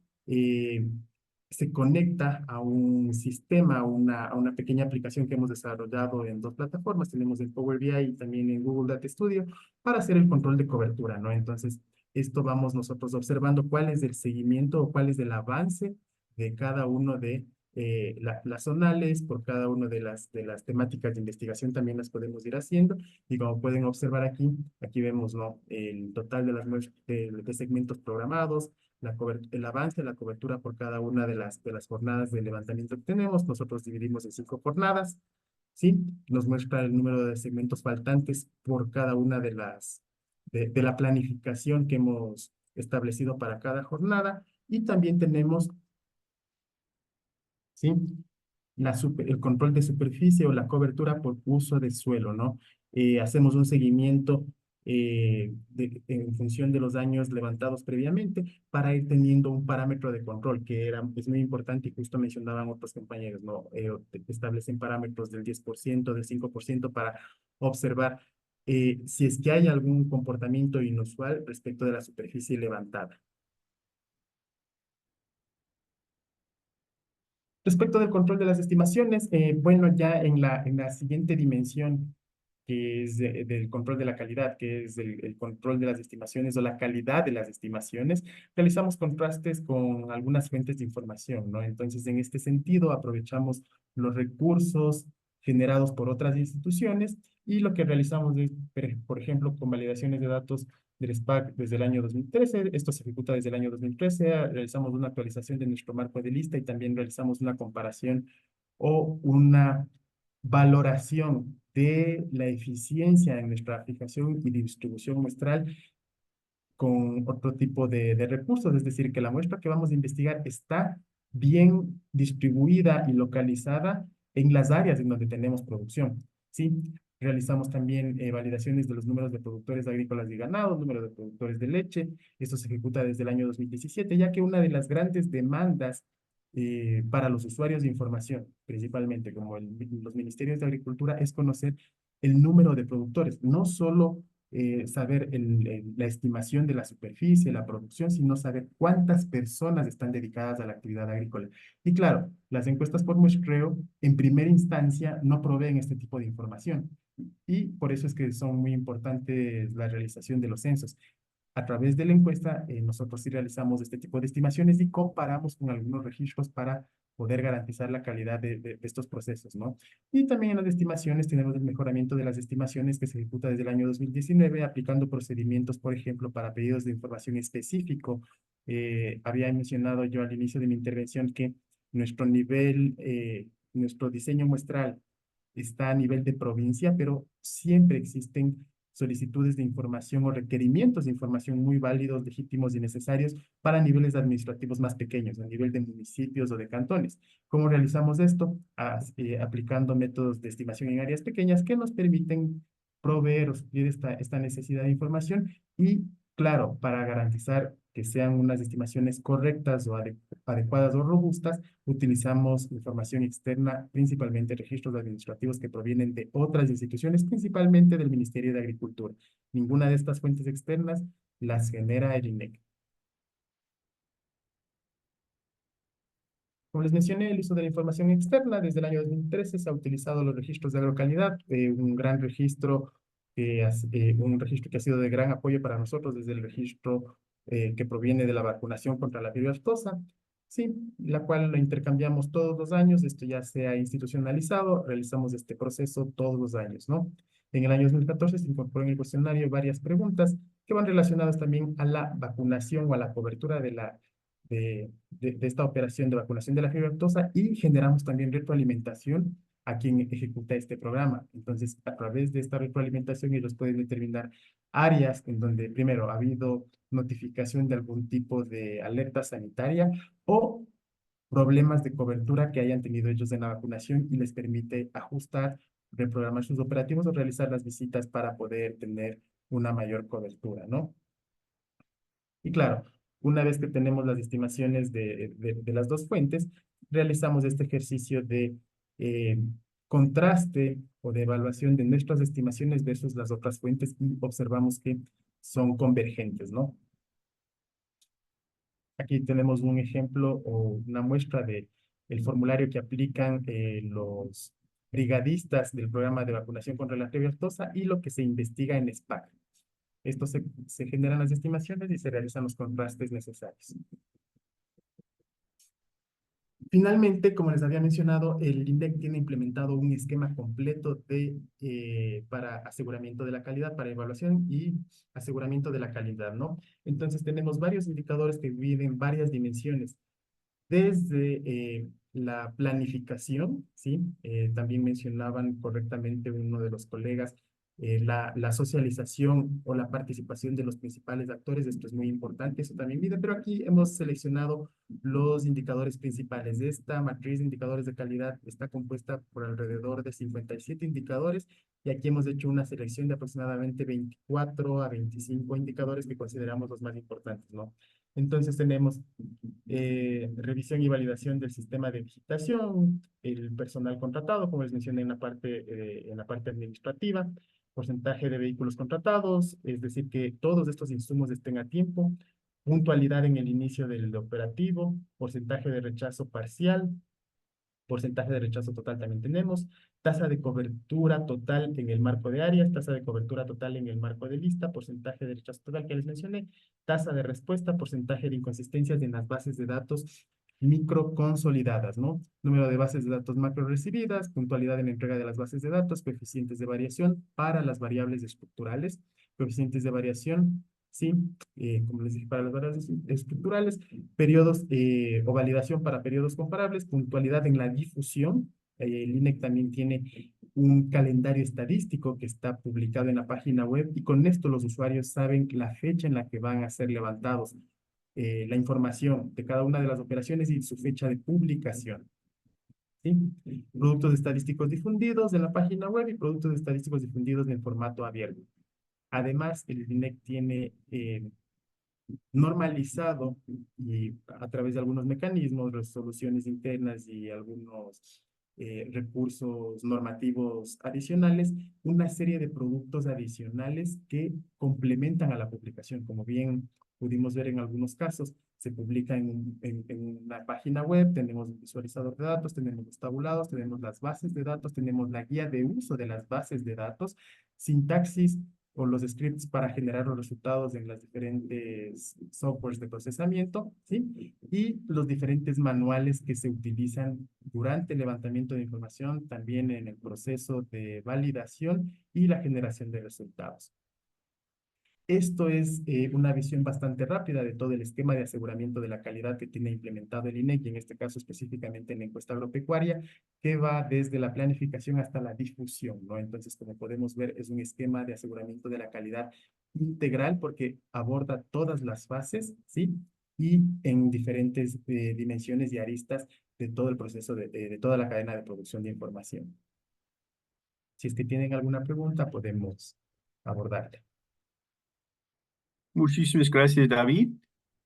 se conecta a un sistema, a una pequeña aplicación que hemos desarrollado en 2 plataformas. Tenemos en Power BI y también en Google Data Studio para hacer el control de cobertura, ¿no? Entonces, esto vamos nosotros observando cuál es el seguimiento o cuál es el avance de cada uno de las zonales, por cada una de las temáticas de investigación también las podemos ir haciendo. Y como pueden observar aquí vemos, ¿no?, el total de las de segmentos programados, el avance, la cobertura por cada una de las jornadas de levantamiento que tenemos. Nosotros dividimos en 5 jornadas, ¿sí? Nos muestra el número de segmentos faltantes por cada una de la planificación que hemos establecido para cada jornada. Y también tenemos, ¿sí?, el control de superficie o la cobertura por uso de suelo, ¿no? Hacemos un seguimiento en función de los daños levantados previamente para ir teniendo un parámetro de control es muy importante, y justo mencionaban otros compañeros, ¿no? Establecen parámetros del 10%, del 5% para observar si es que hay algún comportamiento inusual respecto de la superficie levantada. Respecto del control de las estimaciones, bueno, ya en la siguiente dimensión, que es del control de la calidad, que es el control de las estimaciones o la calidad de las estimaciones, realizamos contrastes con algunas fuentes de información, ¿no? Entonces, en este sentido, aprovechamos los recursos generados por otras instituciones y lo que realizamos es, por ejemplo, con validaciones de datos del SPAC desde el año 2013. Esto se ejecuta desde el año 2013. Realizamos una actualización de nuestro marco de lista y también realizamos una comparación o una valoración de la eficiencia en nuestra aplicación y distribución muestral con otro tipo de recursos, es decir, que la muestra que vamos a investigar está bien distribuida y localizada en las áreas en donde tenemos producción, ¿sí? Realizamos también validaciones de los números de productores agrícolas y ganados, número de productores de leche. Esto se ejecuta desde el año 2017, ya que una de las grandes demandas para los usuarios de información, principalmente como los ministerios de Agricultura, es conocer el número de productores, no solo saber la estimación de la superficie, la producción, sino saber cuántas personas están dedicadas a la actividad agrícola. Y claro, las encuestas por muestreo en primera instancia no proveen este tipo de información. Y por eso es que son muy importantes la realización de los censos. A través de la encuesta, nosotros sí realizamos este tipo de estimaciones y comparamos con algunos registros para poder garantizar la calidad de estos procesos, ¿no? Y también en las estimaciones tenemos el mejoramiento de las estimaciones que se ejecuta desde el año 2019, aplicando procedimientos, por ejemplo, para pedidos de información específico. Había mencionado yo al inicio de mi intervención que nuestro diseño muestral está a nivel de provincia, pero siempre existen solicitudes de información o requerimientos de información muy válidos, legítimos y necesarios para niveles administrativos más pequeños, a nivel de municipios o de cantones. ¿Cómo realizamos esto? Aplicando métodos de estimación en áreas pequeñas que nos permiten proveer o suplir esta necesidad de información y, claro, para garantizar que sean unas estimaciones correctas o adecuadas o robustas, utilizamos información externa, principalmente registros administrativos que provienen de otras instituciones, principalmente del Ministerio de Agricultura. Ninguna de estas fuentes externas las genera el INEC. Como les mencioné, el uso de la información externa desde el año 2013 se ha utilizado los registros de agrocalidad, un registro que ha sido de gran apoyo para nosotros desde el registro que proviene de la vacunación contra la fiebre aftosa, sí, la cual lo intercambiamos todos los años. Esto ya se ha institucionalizado, realizamos este proceso todos los años, ¿no? En el año 2014 se incorporó en el cuestionario varias preguntas que van relacionadas también a la vacunación o a la cobertura de esta operación de vacunación de la fiebre aftosa, y generamos también retroalimentación a quien ejecuta este programa. Entonces, a través de esta retroalimentación, ellos pueden determinar áreas en donde, primero, ha habido notificación de algún tipo de alerta sanitaria o problemas de cobertura que hayan tenido ellos en la vacunación, y les permite ajustar, reprogramar sus operativos o realizar las visitas para poder tener una mayor cobertura, ¿no? Y claro, una vez que tenemos las estimaciones de las dos fuentes, realizamos este ejercicio de contraste o de evaluación de nuestras estimaciones versus las otras fuentes y observamos que son convergentes, ¿no? Aquí tenemos un ejemplo o una muestra de el formulario que aplican los brigadistas del programa de vacunación contra la fiebre aftosa y lo que se investiga en SPAC. Esto se generan las estimaciones y se realizan los contrastes necesarios. Finalmente, como les había mencionado, el INDEC tiene implementado un esquema completo para aseguramiento de la calidad, para evaluación y aseguramiento de la calidad, ¿no? Entonces tenemos varios indicadores que dividen varias dimensiones, desde la planificación, ¿sí? También mencionaban correctamente uno de los colegas, la socialización o la participación de los principales actores. Esto es muy importante, eso también mide, pero aquí hemos seleccionado los indicadores principales. Esta matriz de indicadores de calidad está compuesta por alrededor de 57 indicadores, y aquí hemos hecho una selección de aproximadamente 24 a 25 indicadores que consideramos los más importantes, ¿no? Entonces tenemos revisión y validación del sistema de digitación, el personal contratado, como les mencioné en la parte administrativa, porcentaje de vehículos contratados, es decir, que todos estos insumos estén a tiempo, puntualidad en el inicio del operativo, porcentaje de rechazo parcial, porcentaje de rechazo total también tenemos, tasa de cobertura total en el marco de áreas, tasa de cobertura total en el marco de lista, porcentaje de rechazo total que les mencioné, tasa de respuesta, porcentaje de inconsistencias en las bases de datos micro consolidadas, ¿no? Número de bases de datos macro recibidas, puntualidad en la entrega de las bases de datos, coeficientes de variación para las variables estructurales, coeficientes de variación, sí, como les dije, para las variables estructurales, periodos o validación para periodos comparables, puntualidad en la difusión. El INEC también tiene un calendario estadístico que está publicado en la página web, y con esto los usuarios saben la fecha en la que van a ser levantados la información de cada una de las operaciones y su fecha de publicación. ¿Sí? Productos estadísticos difundidos en la página web y productos estadísticos difundidos en formato abierto. Además, el INEC tiene normalizado, y a través de algunos mecanismos, resoluciones internas y algunos recursos normativos adicionales, una serie de productos adicionales que complementan a la publicación. Como bien pudimos ver en algunos casos, se publica en una página web, tenemos un visualizador de datos, tenemos los tabulados, tenemos las bases de datos, tenemos la guía de uso de las bases de datos, sintaxis o los scripts para generar los resultados en las diferentes softwares de procesamiento, ¿sí? Y los diferentes manuales que se utilizan durante el levantamiento de información, también en el proceso de validación y la generación de resultados. Esto es una visión bastante rápida de todo el esquema de aseguramiento de la calidad que tiene implementado el INEC, y en este caso específicamente en la encuesta agropecuaria, que va desde la planificación hasta la difusión, ¿no? Entonces, como podemos ver, es un esquema de aseguramiento de la calidad integral porque aborda todas las fases, ¿sí? Y en diferentes dimensiones y aristas de todo el proceso, de toda la cadena de producción de información. Si es que tienen alguna pregunta, podemos abordarla. Muchísimas gracias, David.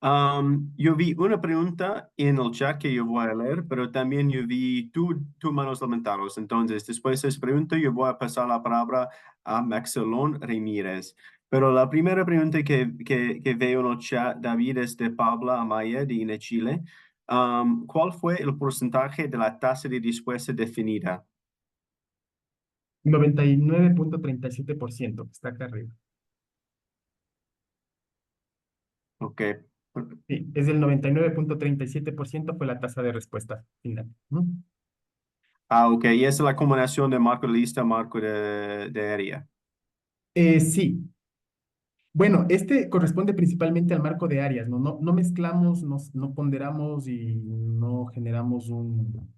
Yo vi una pregunta en el chat que yo voy a leer, pero también yo vi tu manos levantadas. Entonces, después de esa pregunta, yo voy a pasar la palabra a Maxelón Ramírez. Pero la primera pregunta que veo en el chat, David, es de Pablo Amaya de INE Chile. ¿Cuál fue el porcentaje de la tasa de respuesta definida? 99.37%, que está acá arriba. Ok. Sí, es el 99.37% fue la tasa de respuesta final. Ok. Y esa es la combinación de marco de lista, marco de área. Sí. Bueno, este corresponde principalmente al marco de áreas, ¿no? No mezclamos, no ponderamos y no generamos un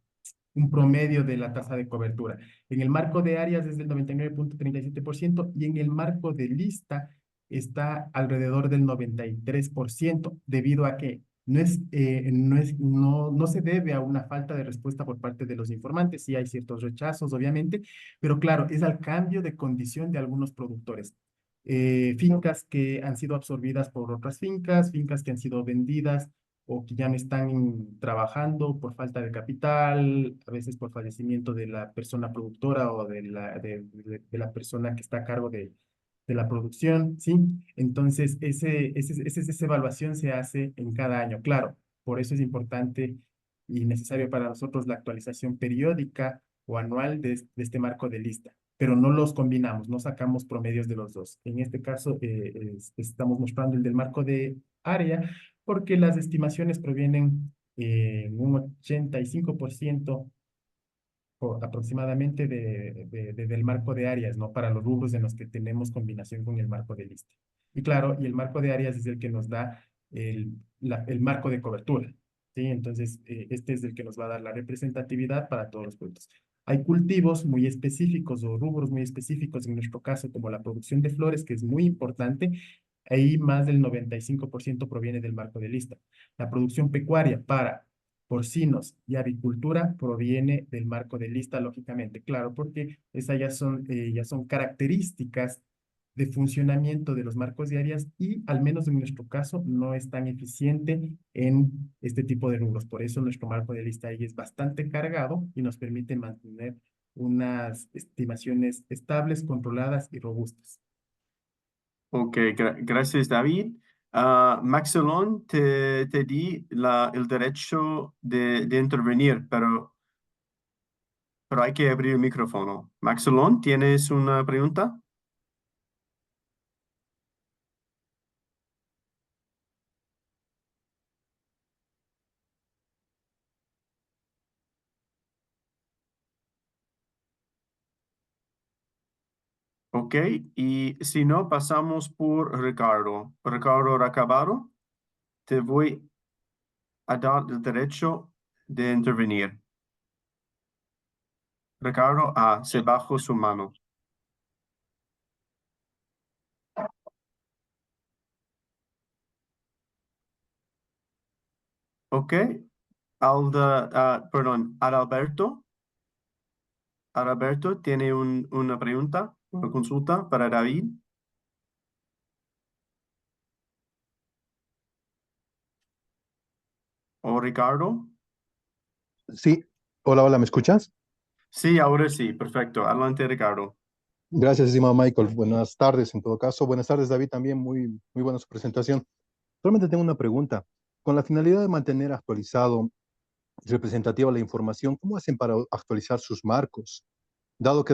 promedio de la tasa de cobertura. En el marco de áreas es del 99.37% y en el marco de lista está alrededor del 93%, debido a que no se debe a una falta de respuesta por parte de los informantes. Sí hay ciertos rechazos, obviamente, pero claro, es al cambio de condición de algunos productores. Fincas que han sido absorbidas por otras fincas, fincas que han sido vendidas o que ya no están trabajando por falta de capital, a veces por fallecimiento de la persona productora o de la persona que está a cargo de la producción, ¿sí? Entonces, esa evaluación se hace en cada año. Claro, por eso es importante y necesario para nosotros la actualización periódica o anual de este marco de lista, pero no los combinamos, no sacamos promedios de los dos. En este caso, estamos mostrando el del marco de área, porque las estimaciones provienen un 85% aproximadamente del marco de áreas, ¿no? Para los rubros en los que tenemos combinación con el marco de lista. Y claro, y el marco de áreas es el que nos da el marco de cobertura, ¿sí? Entonces, este es el que nos va a dar la representatividad para todos los productos. Hay cultivos muy específicos o rubros muy específicos, en nuestro caso, como la producción de flores, que es muy importante. Ahí más del 95% proviene del marco de lista. La producción pecuaria para porcinos y avicultura proviene del marco de lista, lógicamente, claro, porque esas ya son características de funcionamiento de los marcos de áreas y, al menos en nuestro caso, no es tan eficiente en este tipo de rubros. Por eso nuestro marco de lista ahí es bastante cargado y nos permite mantener unas estimaciones estables, controladas y robustas. Ok, gracias, David. Maxelon, te di el derecho de intervenir, pero hay que abrir el micrófono. Maxelon, ¿tienes una pregunta? Ok, y si no, pasamos por Ricardo. Ricardo Racabaro, te voy a dar el derecho de intervenir. Ricardo, se bajó su mano. Ok, perdón, Adalberto. Adalberto, ¿tiene una pregunta, una consulta para David? ¿O Ricardo? Sí, hola, hola, ¿me escuchas? Sí, ahora sí, perfecto. Adelante, Ricardo. Gracias, estimado Michael. Buenas tardes, en todo caso. Buenas tardes, David, también. Muy buena su presentación. Solamente tengo una pregunta. Con la finalidad de mantener actualizado y representativa la información, ¿cómo hacen para actualizar sus marcos? Dado que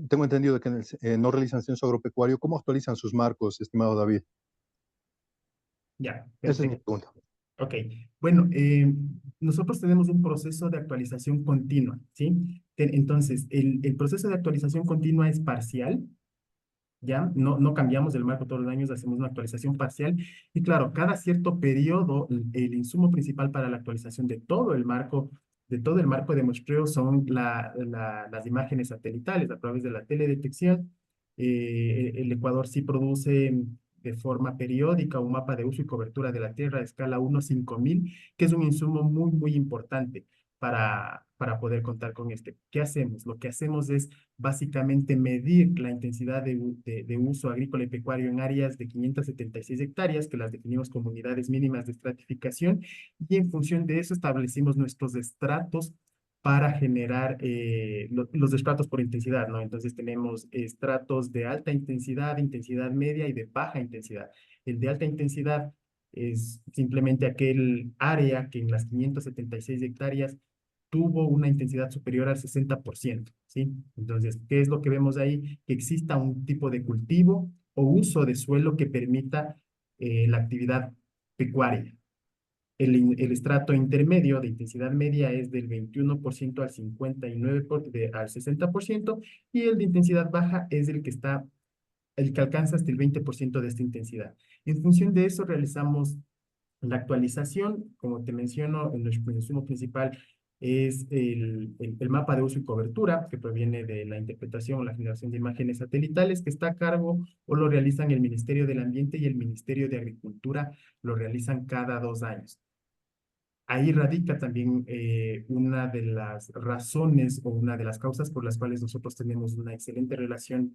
tengo entendido que no realizan censo agropecuario, ¿cómo actualizan sus marcos, estimado David? Ya, Esa es mi perfecto. pregunta. Ok, bueno, nosotros tenemos un proceso de actualización continua, ¿sí? Entonces, el proceso de actualización continua es parcial, ¿ya? No cambiamos el marco todos los años, hacemos una actualización parcial. Y claro, cada cierto periodo, el insumo principal para la actualización de todo el marco de muestreo son las imágenes satelitales a través de la teledetección. El Ecuador sí produce de forma periódica un mapa de uso y cobertura de la tierra a escala 1:5000, que es un insumo muy importante para poder contar con este. ¿Qué hacemos? Lo que hacemos es básicamente medir la intensidad de uso agrícola y pecuario en áreas de 576 hectáreas, que las definimos como unidades mínimas de estratificación, y en función de eso establecimos nuestros estratos para generar los estratos por intensidad, ¿no? Entonces tenemos estratos de alta intensidad, intensidad media y de baja intensidad. El de alta intensidad es simplemente aquel área que en las 576 hectáreas tuvo una intensidad superior al 60%, ¿sí? Entonces, ¿qué es lo que vemos ahí? Que exista un tipo de cultivo o uso de suelo que permita la actividad pecuaria. El estrato intermedio de intensidad media es del 21% al 59%, al 60%, y el de intensidad baja es el que alcanza hasta el 20% de esta intensidad. En función de eso realizamos la actualización. Como te menciono, nuestro insumo principal es el mapa de uso y cobertura, que proviene de la interpretación o la generación de imágenes satelitales, que está a cargo o lo realizan el Ministerio del Ambiente y el Ministerio de Agricultura, lo realizan cada 2 años. Ahí radica también una de las razones o una de las causas por las cuales nosotros tenemos una excelente relación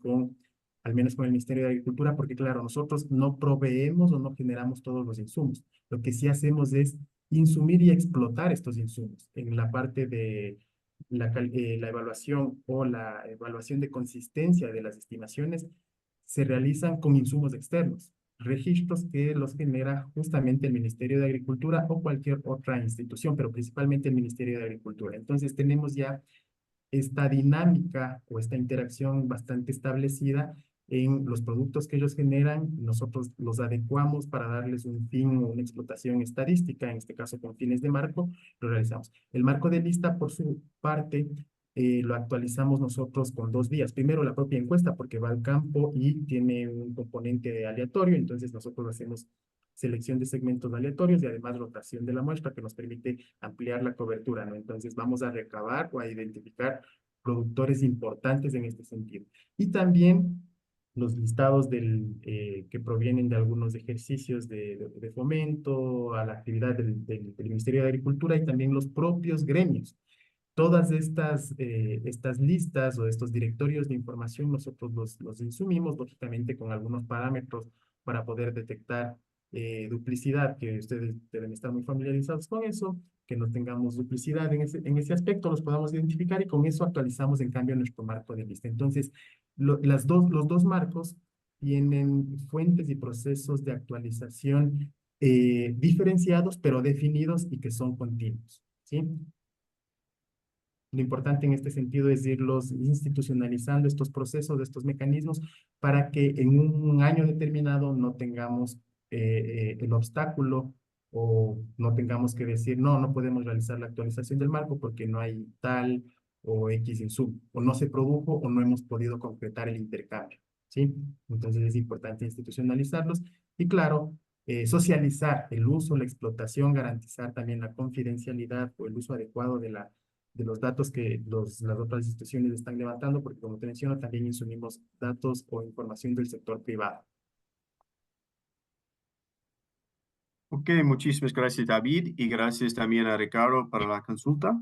al menos con el Ministerio de Agricultura, porque claro, nosotros no proveemos o no generamos todos los insumos. Lo que sí hacemos es insumir y explotar estos insumos en la parte de la evaluación o la evaluación de consistencia de las estimaciones. Se realizan con insumos externos, registros que los genera justamente el Ministerio de Agricultura o cualquier otra institución, pero principalmente el Ministerio de Agricultura. Entonces tenemos ya esta dinámica o esta interacción bastante establecida en los productos que ellos generan, nosotros los adecuamos para darles un fin o una explotación estadística, en este caso con fines de marco, lo realizamos. El marco de lista, por su parte, lo actualizamos nosotros con 2 vías. Primero, la propia encuesta, porque va al campo y tiene un componente aleatorio, entonces nosotros hacemos selección de segmentos aleatorios y además rotación de la muestra que nos permite ampliar la cobertura, ¿no? Entonces vamos a recabar o a identificar productores importantes en este sentido. Y también los listados que provienen de algunos ejercicios de fomento a la actividad del Ministerio de Agricultura y también los propios gremios. Todas estas listas o estos directorios de información nosotros los insumimos, lógicamente con algunos parámetros para poder detectar duplicidad, que ustedes deben estar muy familiarizados con eso, que no tengamos duplicidad en ese aspecto, los podamos identificar y con eso actualizamos en cambio nuestro marco de lista. Entonces, los dos marcos tienen fuentes y procesos de actualización diferenciados, pero definidos y que son continuos, ¿sí? Lo importante en este sentido es irlos institucionalizando estos procesos, estos mecanismos, para que en un año determinado no tengamos el obstáculo o no tengamos que decir, no podemos realizar la actualización del marco porque no hay tal o X insumo, o no se produjo o no hemos podido concretar el intercambio, ¿sí? Entonces es importante institucionalizarlos y claro, socializar el uso, la explotación, garantizar también la confidencialidad o el uso adecuado de los datos que las otras instituciones están levantando, porque como te menciono, también insumimos datos o información del sector privado. Ok, muchísimas gracias, David, y gracias también a Ricardo para la consulta.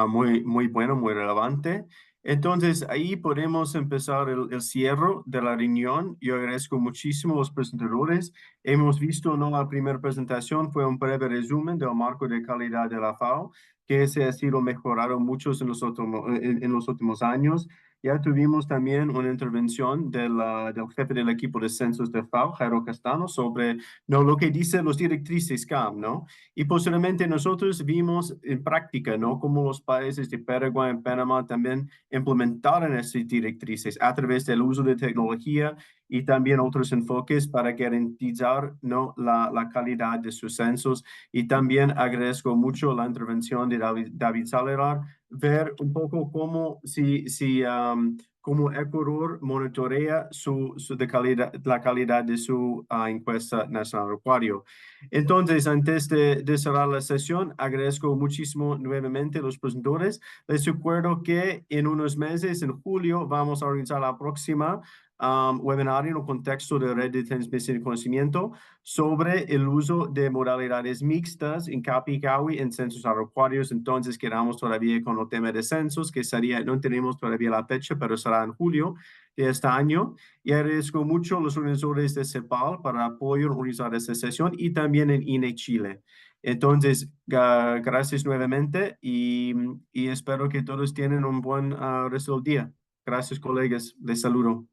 Muy bueno, muy relevante. Entonces, ahí podemos empezar el cierre de la reunión. Yo agradezco muchísimo a los presentadores. Hemos visto, ¿no? La primera presentación fue un breve resumen del marco de calidad de la FAO, que se ha sido mejorado muchos en los últimos años. Ya tuvimos también una intervención del jefe del equipo de censos de FAO, Jairo Castano, sobre no, lo que dicen los directrices CAM, ¿no? Y posteriormente nosotros vimos en práctica, ¿no? Cómo los países de Paraguay y Panamá también implementaron esas directrices a través del uso de tecnología y también otros enfoques para garantizar, ¿no? la calidad de sus censos. Y también agradezco mucho la intervención de David Salerar, ver un poco cómo cómo Ecuador monitorea la calidad de su encuesta nacional agropecuaria. Entonces, antes de cerrar la sesión, agradezco muchísimo nuevamente a los presentadores. Les recuerdo que en unos meses, en julio, vamos a organizar la próxima webinar en el contexto de red de transmisión de conocimiento sobre el uso de modalidades mixtas en CAPI y CAUI en censos agropecuarios. Entonces, quedamos todavía con el tema de censos, que sería, no tenemos todavía la fecha, pero será en julio de este año. Y agradezco mucho a los organizadores de CEPAL para apoyo en organizar esta sesión y también en INE Chile. Entonces, gracias nuevamente y espero que todos tienen un buen resto del día. Gracias, colegas. Les saludo.